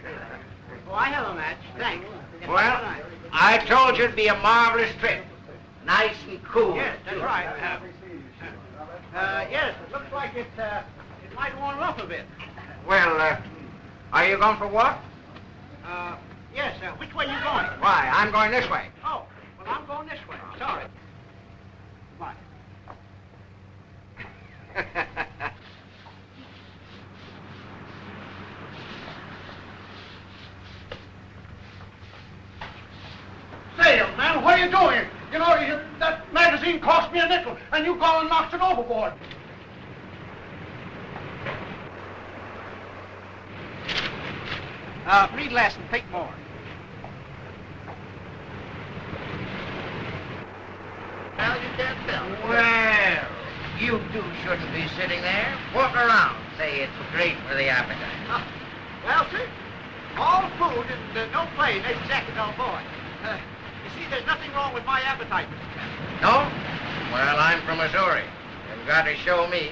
Oh, I have a match. Thanks. Well, I told you it'd be a marvelous trip. Nice and cool. Yes, that's right. Yes, it looks like it might warm up a bit. Well, are you going for a walk? Yes, which way are you going? Why, I'm going this way. Oh, well, I'm going this way. Sorry. Bye. Say, old man, what are you doing? You know, that magazine cost me a nickel, and you gone and knocked it overboard. Read less and take more. Well, you can't tell. Well, you two shouldn't be sitting there. Walk around. Say it's great for the appetite. Well, sir, all food and no play makes Jack a dull boy. You see, there's nothing wrong with my appetite, Mr. Captain. No? Well, I'm from Missouri. You've got to show me.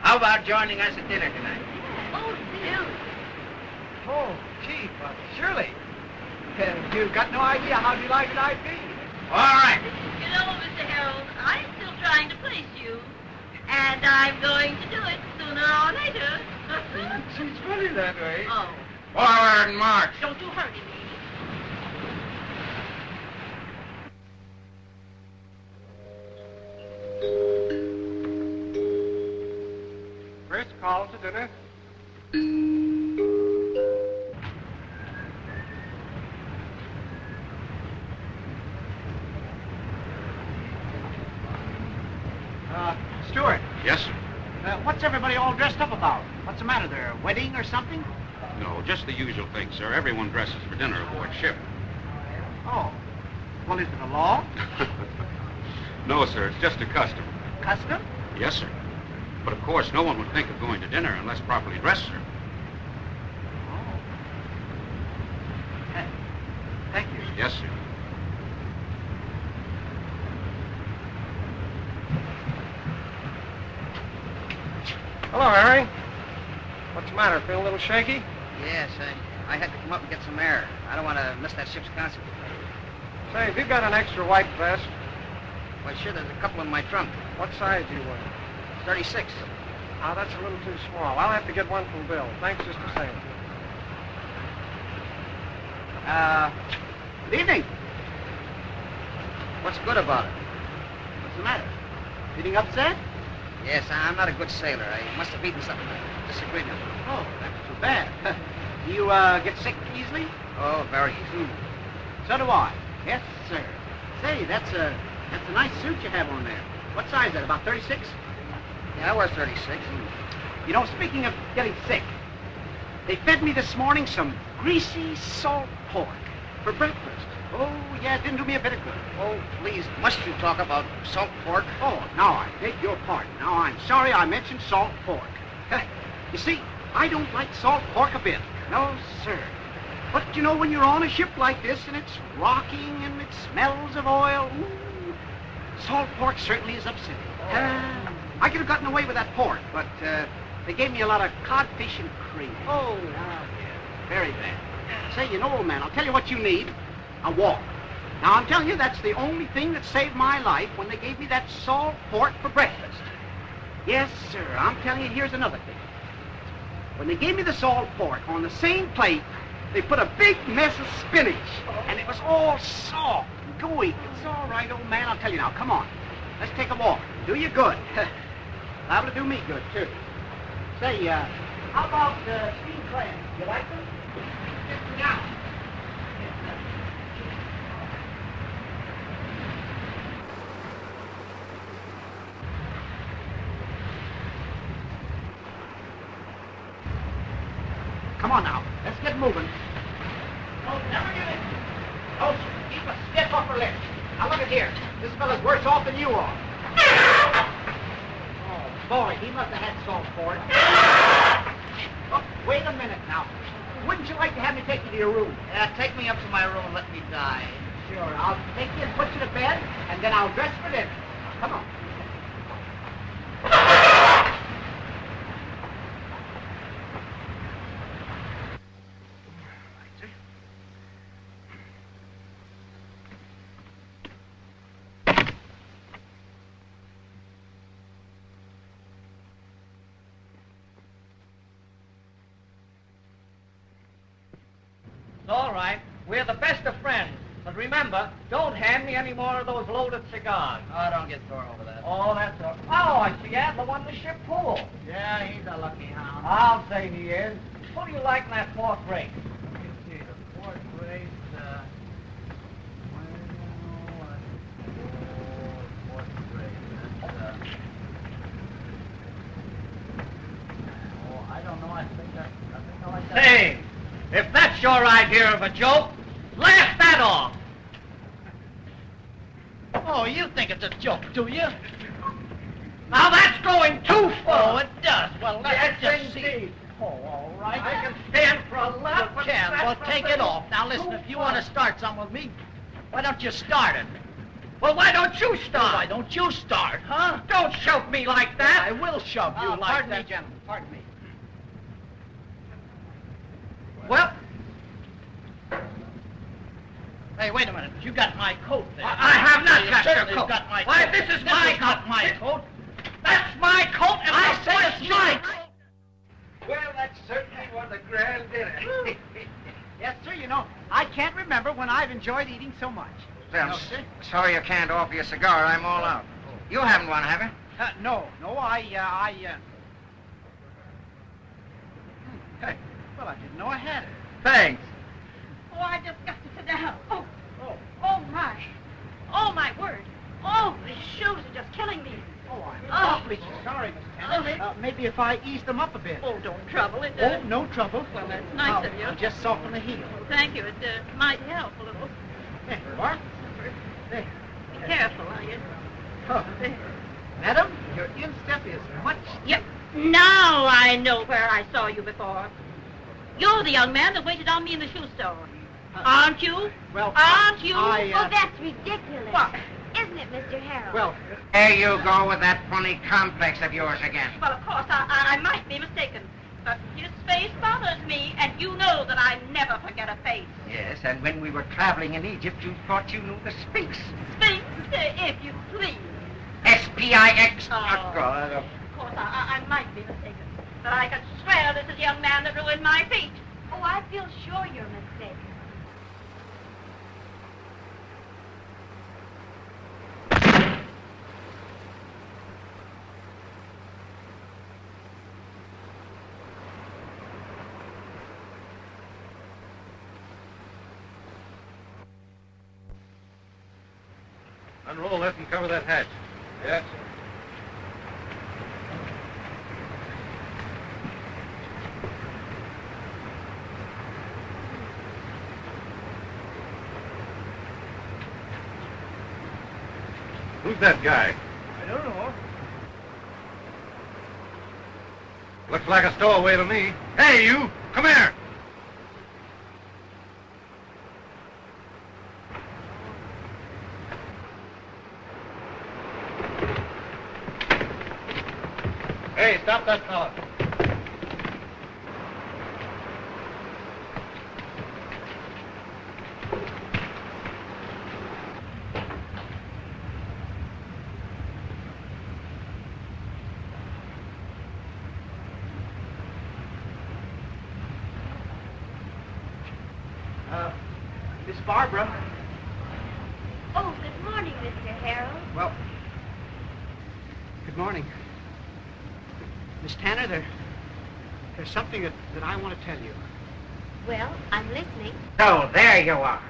How about joining us at dinner tonight? Oh, dear. Oh, gee, but surely. You've got no idea how delighted I'd be. All right. You know, Mr. Harold, I'm still trying to place you. And I'm going to do it sooner or later. She's funny that way. Oh. Forward and march. Don't you hurry me. First call to dinner. Stuart, Yes, sir. what's everybody all dressed up about? What's the matter there? A wedding or something? No, just the usual thing, sir. Everyone dresses for dinner aboard ship. Oh. Well, is it a law? No, sir. It's just a custom. Custom? Yes, sir. But, of course, no one would think of going to dinner unless properly dressed, sir. Oh. Thank you. Yes, sir. Hello, Harry. What's the matter? Feel a little shaky? Yes, I had to come up and get some air. I don't want to miss that ship's concert. Say, have you got an extra white vest? Why, sure, there's a couple in my trunk. What size do you wear? 36. Oh, that's a little too small. I'll have to get one from Bill. Thanks just the same. Good evening. What's good about it? What's the matter? Feeling upset? Yes, I'm not a good sailor. I must have eaten something. Disagreement. Oh, that's too bad. Do you, get sick easily? Oh, very easy. So do I. Yes, sir. Say, that's a nice suit you have on there. What size is that, about 36? Yeah, I was 36. You know, speaking of getting sick, they fed me this morning some greasy salt pork for breakfast. Oh, yeah, it didn't do me a bit of good. Oh, please, must you talk about salt pork? Oh, now I beg your pardon. Now, I'm sorry I mentioned salt pork. You see, I don't like salt pork a bit. No, sir. But, you know, when you're on a ship like this and it's rocking and it smells of oil, ooh, salt pork certainly is upsetting. I could have gotten away with that pork, but they gave me a lot of codfish and cream. Oh, yeah. Very bad. Say, you know, old man, I'll tell you what you need. A walk. Now, I'm telling you, that's the only thing that saved my life when they gave me that salt pork for breakfast. Yes, sir, I'm telling you, here's another thing. When they gave me the salt pork, on the same plate, they put a big mess of spinach, and it was all soft and gooey. It's all right, old man, I'll tell you now. Come on, let's take a walk. Do you good. Liable to do me good, too. Say, how about steamed clams? You like them? Yeah. Come on now, let's get moving. Oh, never give in. Oh, keep a stiff upper lip. Now look at here. This fella's worse off than you are. Oh, boy, he must have had salt for it. Oh, wait a minute now. Wouldn't you like to have me take you to your room? Yeah, take me up to my room and let me die. Sure, I'll take you and put you to bed, and then I'll dress for dinner. Come on. All right. We're the best of friends. But remember, don't hand me any more of those loaded cigars. Oh, don't get sore over that. Oh, that's all. Oh, I see Adler won the ship pool. Yeah, he's a lucky hound. I'll say he is. Who do you like in that fourth race? Let me see, the fourth race, fourth race, that's, I don't know, I think I like that. Say, if that's your idea of a joke, laugh that off. Oh, you think it's a joke, do you? Now that's going too far. Oh, it does. Well, let's just see. Indeed. Oh, all right. I can stand for a laugh. You can. Well, take it off. Now, listen, if you want to start something with me, why don't you start it? Well, why don't you start? Why don't you start, huh? Don't shove me like that. I will shove you like Pardon that. me, gentlemen. Pardon me. Well, hey, wait a minute. You got my coat there. I have not got your certainly coat. Got my Why, coat. this is my not my coat. That's my coat, and I I said it's my coat. Well, that certainly was a grand dinner. Yes, sir, you know, I can't remember when I've enjoyed eating so much. Well, No, sir? sorry you can't offer your cigar. I'm all out. You haven't one, have you? No, well, I didn't know I had it. Thanks. Oh, I just got to sit down. Oh, my word. Oh, the shoes are just killing me. Oh, I'm awfully sorry, Miss Tanner. Maybe if I ease them up a bit. Oh, don't trouble it. Oh, no trouble. Well, that's nice of you. I'll just soften the heel. Thank you. It might help a little. There you are. There. Be careful, are you? Oh, there. Madam, your instep is much... Yep. Now I know where I saw you before. You're the young man that waited on me in the shoe store. Aren't you? Well, aren't you? Oh, that's ridiculous. What? Isn't it, Mr. Harold? Well, There you go with that funny complex of yours again. Well, of course, I might be mistaken. But his face bothers me, and you know that I never forget a face. Yes, and when we were traveling in Egypt, you thought you knew the Sphinx. Sphinx, if you please. S-P-I-X. Oh. God. Of course, I might be mistaken. But I can swear this is the young man that ruined my feet. Oh, I feel sure you're mistaken. Unroll that and cover that hatch. Yes, sir. Who's that guy? I don't know. Looks like a stowaway to me. Hey, you! Come here! Hey, stop that fella. Miss Barbara. Oh, good morning, Mr. Harold. Well, Good morning. Miss Tanner, there's something that I want to tell you. Well, I'm listening. So, there you are.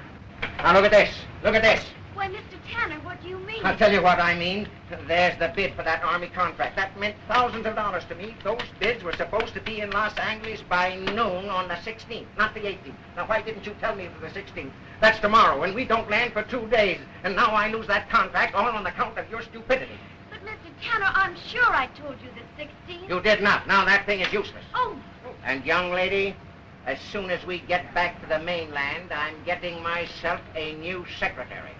Now, look at this. Look at this. Why, Mr. Tanner, what do you mean? I'll tell you what I mean. There's the bid for that Army contract. That meant thousands of dollars to me. Those bids were supposed to be in Los Angeles by noon on the 16th, not the 18th. Now, why didn't you tell me for the 16th? That's tomorrow, and we don't land for 2 days. And now I lose that contract all on account of your stupidity. But, Mr. Tanner, I'm sure I told you the 16th. You did not. Now that thing is useless. Oh. And, young lady, as soon as we get back to the mainland, I'm getting myself a new secretary.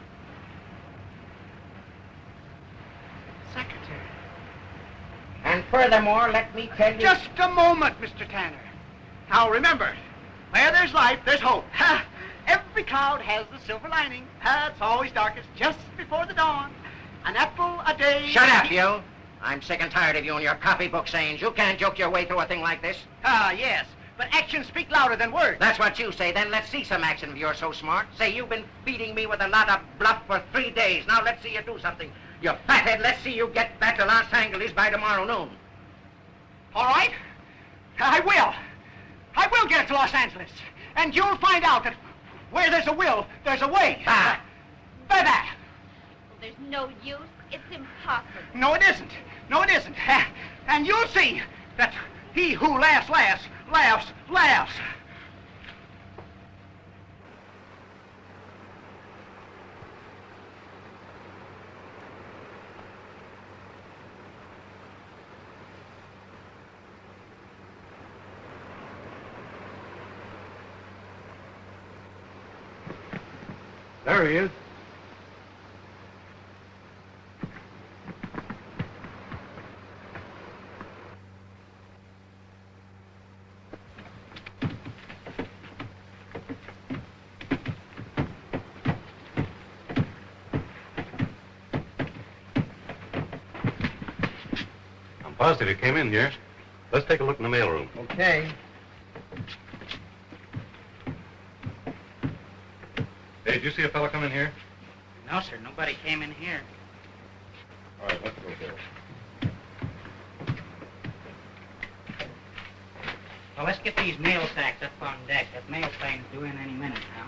Secretary. And furthermore, let me tell you... Just a moment, Mr. Tanner. Now, remember, where there's life, there's hope. Ha! Every cloud has the silver lining. It's always darkest just before the dawn. An apple a day... Shut up, you. I'm sick and tired of you and your copybook sayings. You can't joke your way through a thing like this. Yes. But actions speak louder than words. That's what you say. Then let's see some action if you're so smart. Say you've been feeding me with a lot of bluff for 3 days. Now let's see you do something. You fathead, let's see you get back to Los Angeles by tomorrow noon. All right. I will. I will get it to Los Angeles. And you'll find out that where there's a will, there's a way. Ah. Bye-bye. Well, there's no use. It's impossible. No, it isn't. No, it isn't. And you'll see that he who laughs, laughs, laughs, laughs. There he is. I'm positive he came in here. Let's take a look in the mailroom. Okay. Hey, did you see a fellow come in here? No, sir. Nobody came in here. All right, let's go there. Well, let's get these mail sacks up on deck. That mail train's due in any minute now.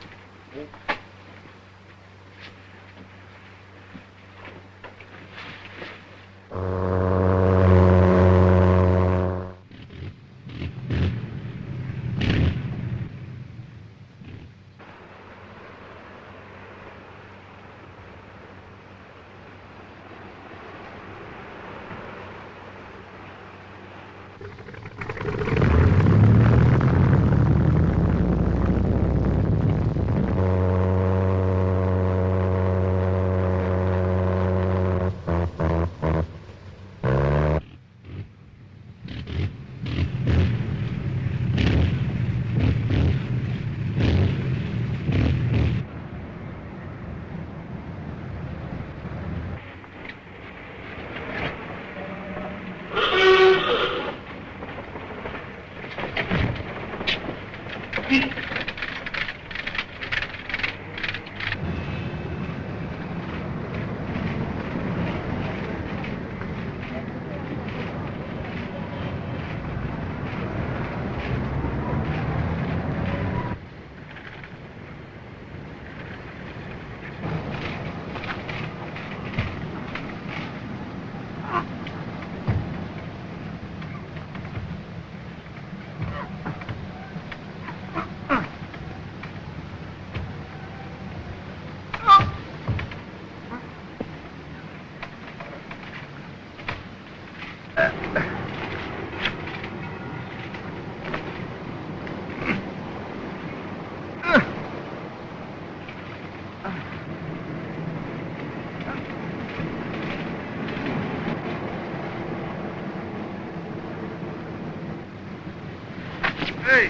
Hey.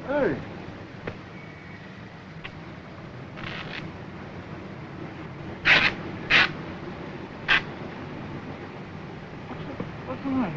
Hey. What's the matter?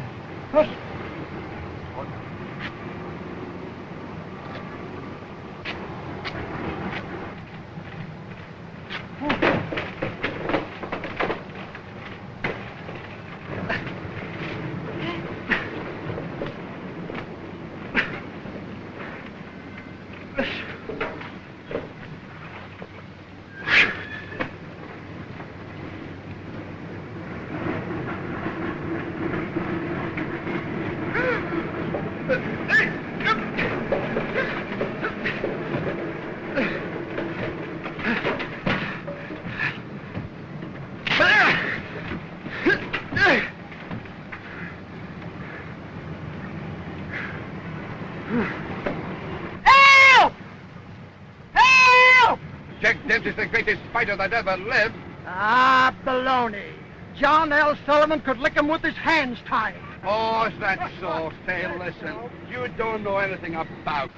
This is the greatest fighter that ever lived. Ah, baloney. John L. Sullivan could lick him with his hands tied. Oh, is that so? Say, listen, you don't know anything about...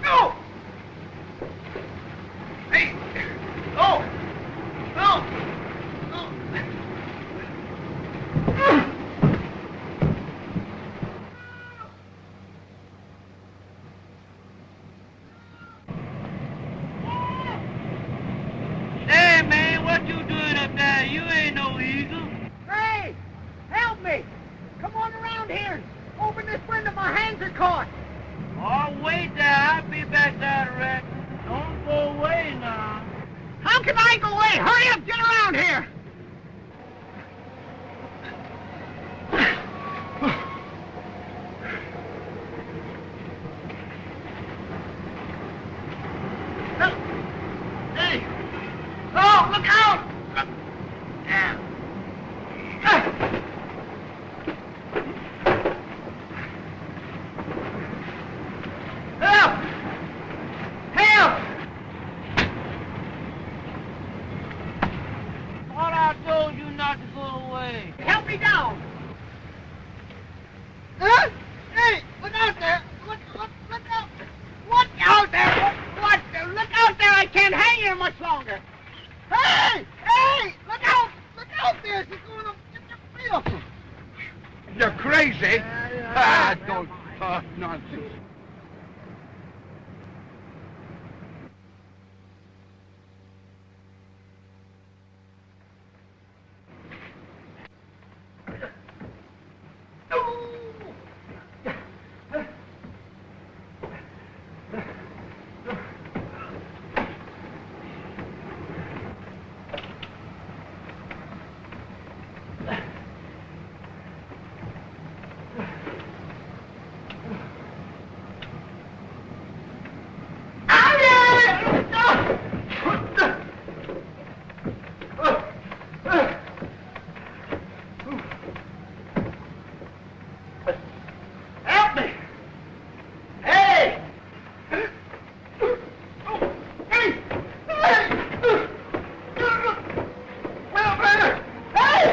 No! Hey! No! No! Hey, man, what you doing up there? You ain't no eagle. Hey! Help me! Come on around here! Open this window, my hands are caught! Oh, wait there. I'll be back there, Red. Don't go away now. How can I go away? Hurry up, get around here! Hey! Oh, look out! Help! Help! What I told you not to go away. Help me down! Huh? Hey, look out there! Look out! Look out there! What? Look out there! I can't hang here much longer! Hey! Hey! Look out! Look out there! She's going to get your feet off. You're crazy. Ah, don't talk nonsense. Help me! Hey! Hey! Wilbur! Hey!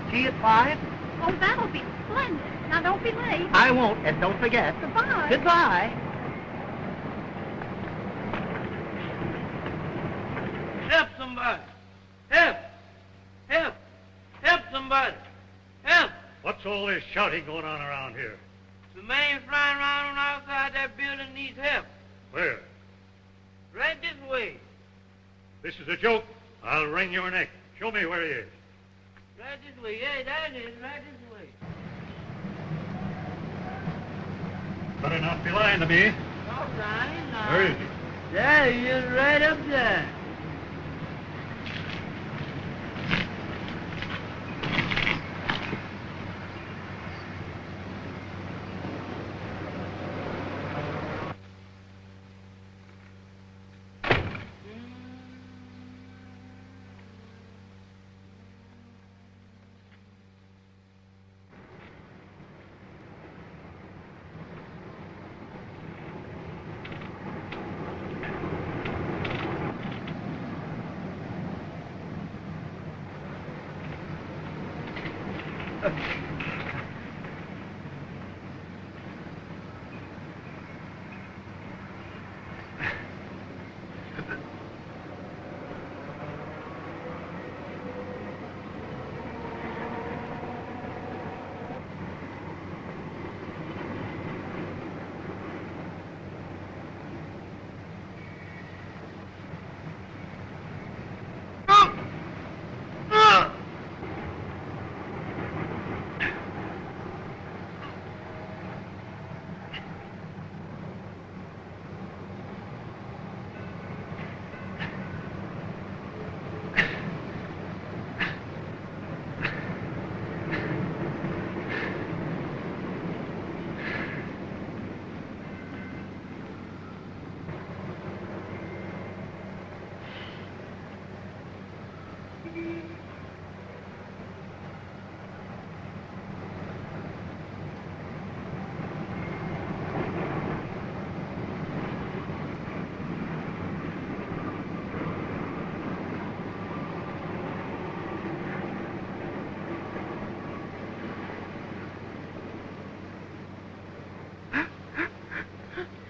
See you at 5? Oh, that'll be splendid. Now, don't be late. I won't, and don't forget. Goodbye. Goodbye. Help somebody. Help. Help. Help somebody. Help. What's all this shouting going on around here? The man flying around on outside that building needs help. Where? Right this way. This is a joke. I'll wring your neck. Show me where he is. Right this way. Yeah, that is. Right this way. Better not be lying to me. All right, now. Where is he? There he is, right up there.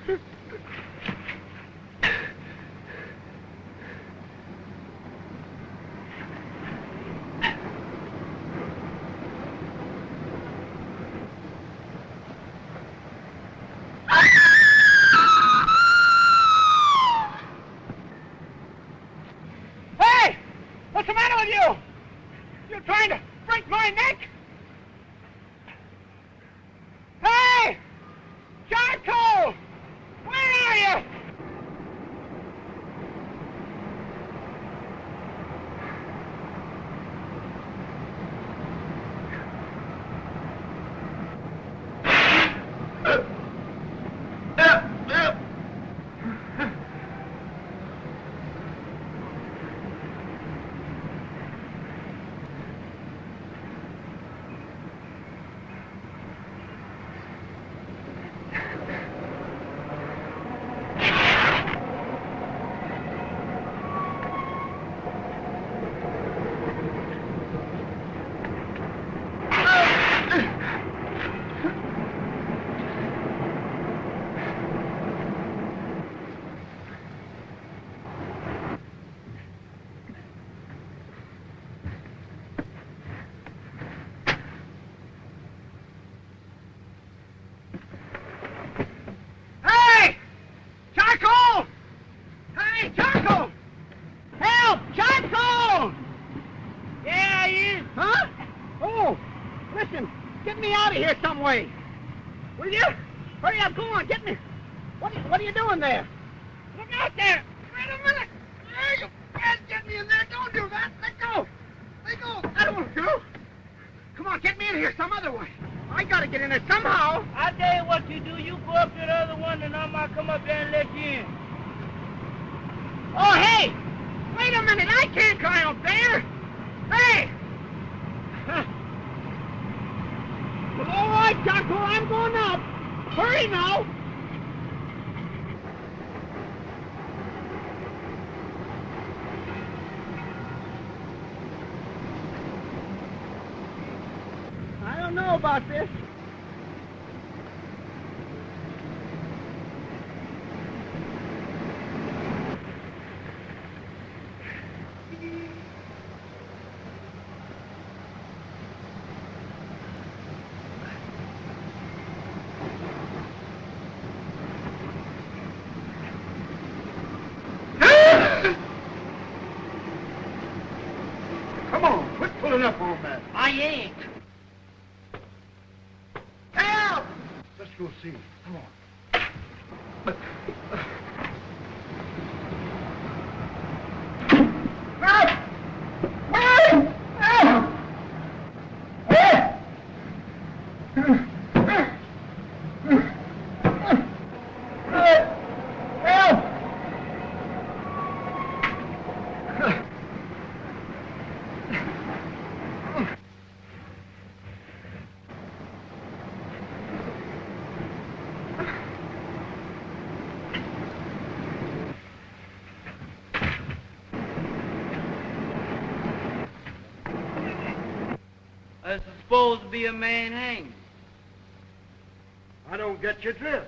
Hey! What's the matter with you? You're trying to break my neck? Hey! Charcoal! Where are you? Hey! Charcoal! Hey, charcoal! Help! Charcoal! Yeah, you? Huh? Oh, listen, get me out of here some way. Will you? Hurry up, go on, get me. What are you doing there? Look out there! Wait a minute! Hey, you can't get me in there. Don't do that. Let go. Let go. That won't do. Come on, get me in here some other way. I gotta get in there somehow. I tell you what you do. You go up to the other one, and I might come up there and let you in. Oh, hey! Wait a minute, I can't climb up there! Hey! Well, all right, Jocko, I'm going up. Hurry now! I don't know about this. Come on, quit pulling up, old man. I ain't. Help! Let's go see. Come on. There's supposed to be a man hanged. I don't get your drift.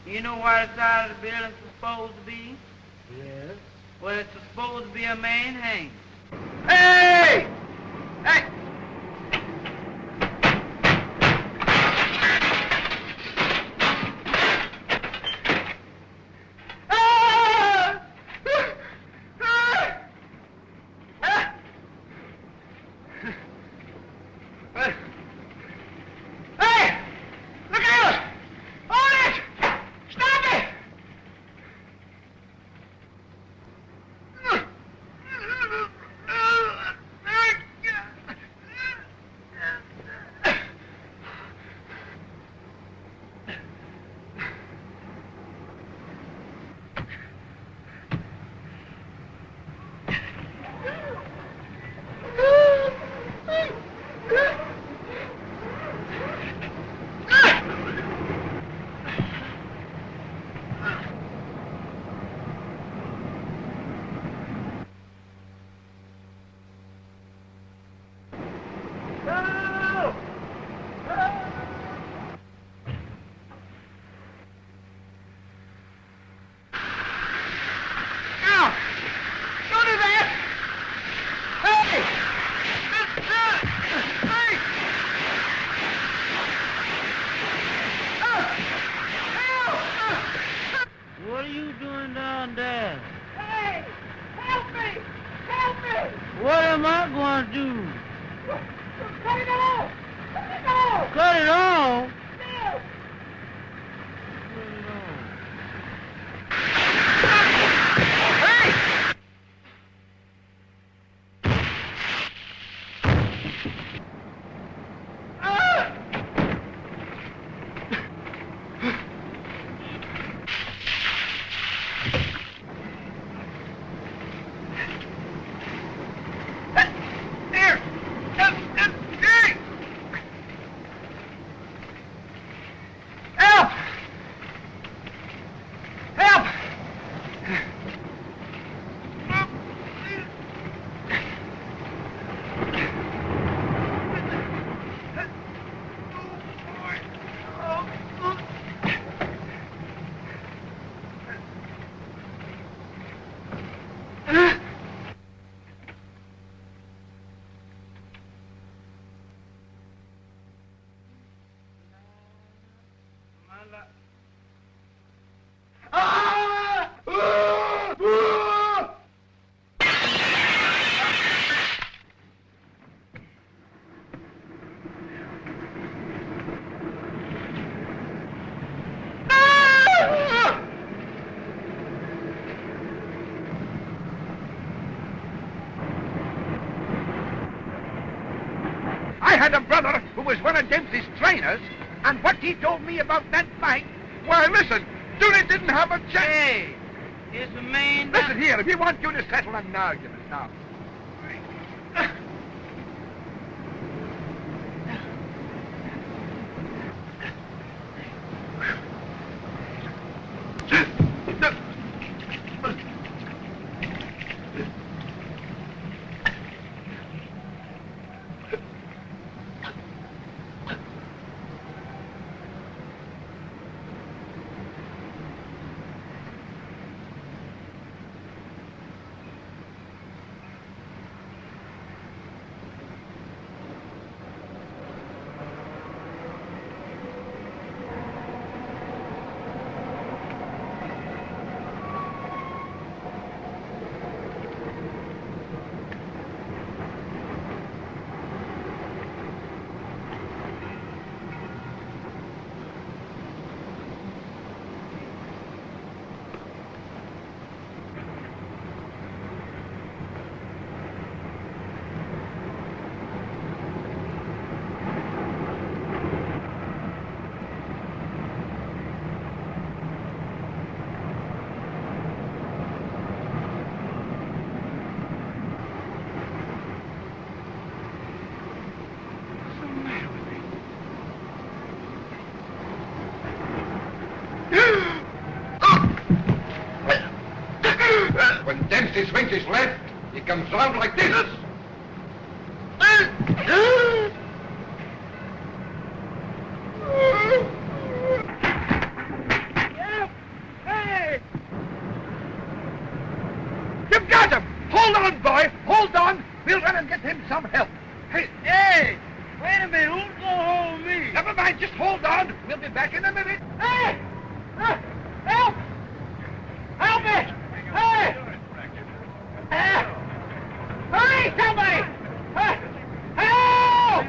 You know why the side of the building's supposed to be? Yes? Well, it's supposed to be a man hanged. Hey! Hey! am I going to do? Cut it off! Cut it off! Cut it off? No! I had a brother who was one of Dempsey's trainers, and what he told me about that fight... Why, listen, Dooney didn't have a chance. Hey, is the man... Listen here, if you want you to settle an argument now... When Dempsey swings his left, he comes round like this. Hey! You've got him! Hold on, boy! Hold on! We'll run and get him some help. Hey, wait a minute, who's gonna hold me? Never mind, just hold on. We'll be back in a minute. Hey! Help! Help me! Hey! Hurry, somebody! Help!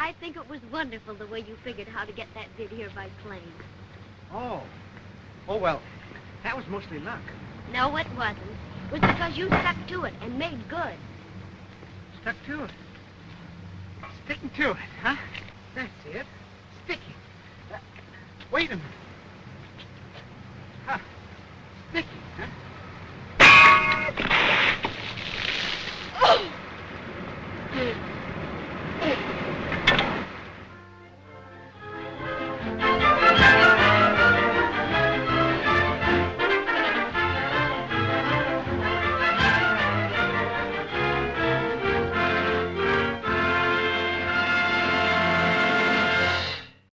I think it was wonderful the way you figured how to get that bid here by plane. Oh, well, that was mostly luck. No, it wasn't. It was because you stuck to it and made good. Stuck to it. Sticking to it, huh? That's it. Sticking. Wait a minute.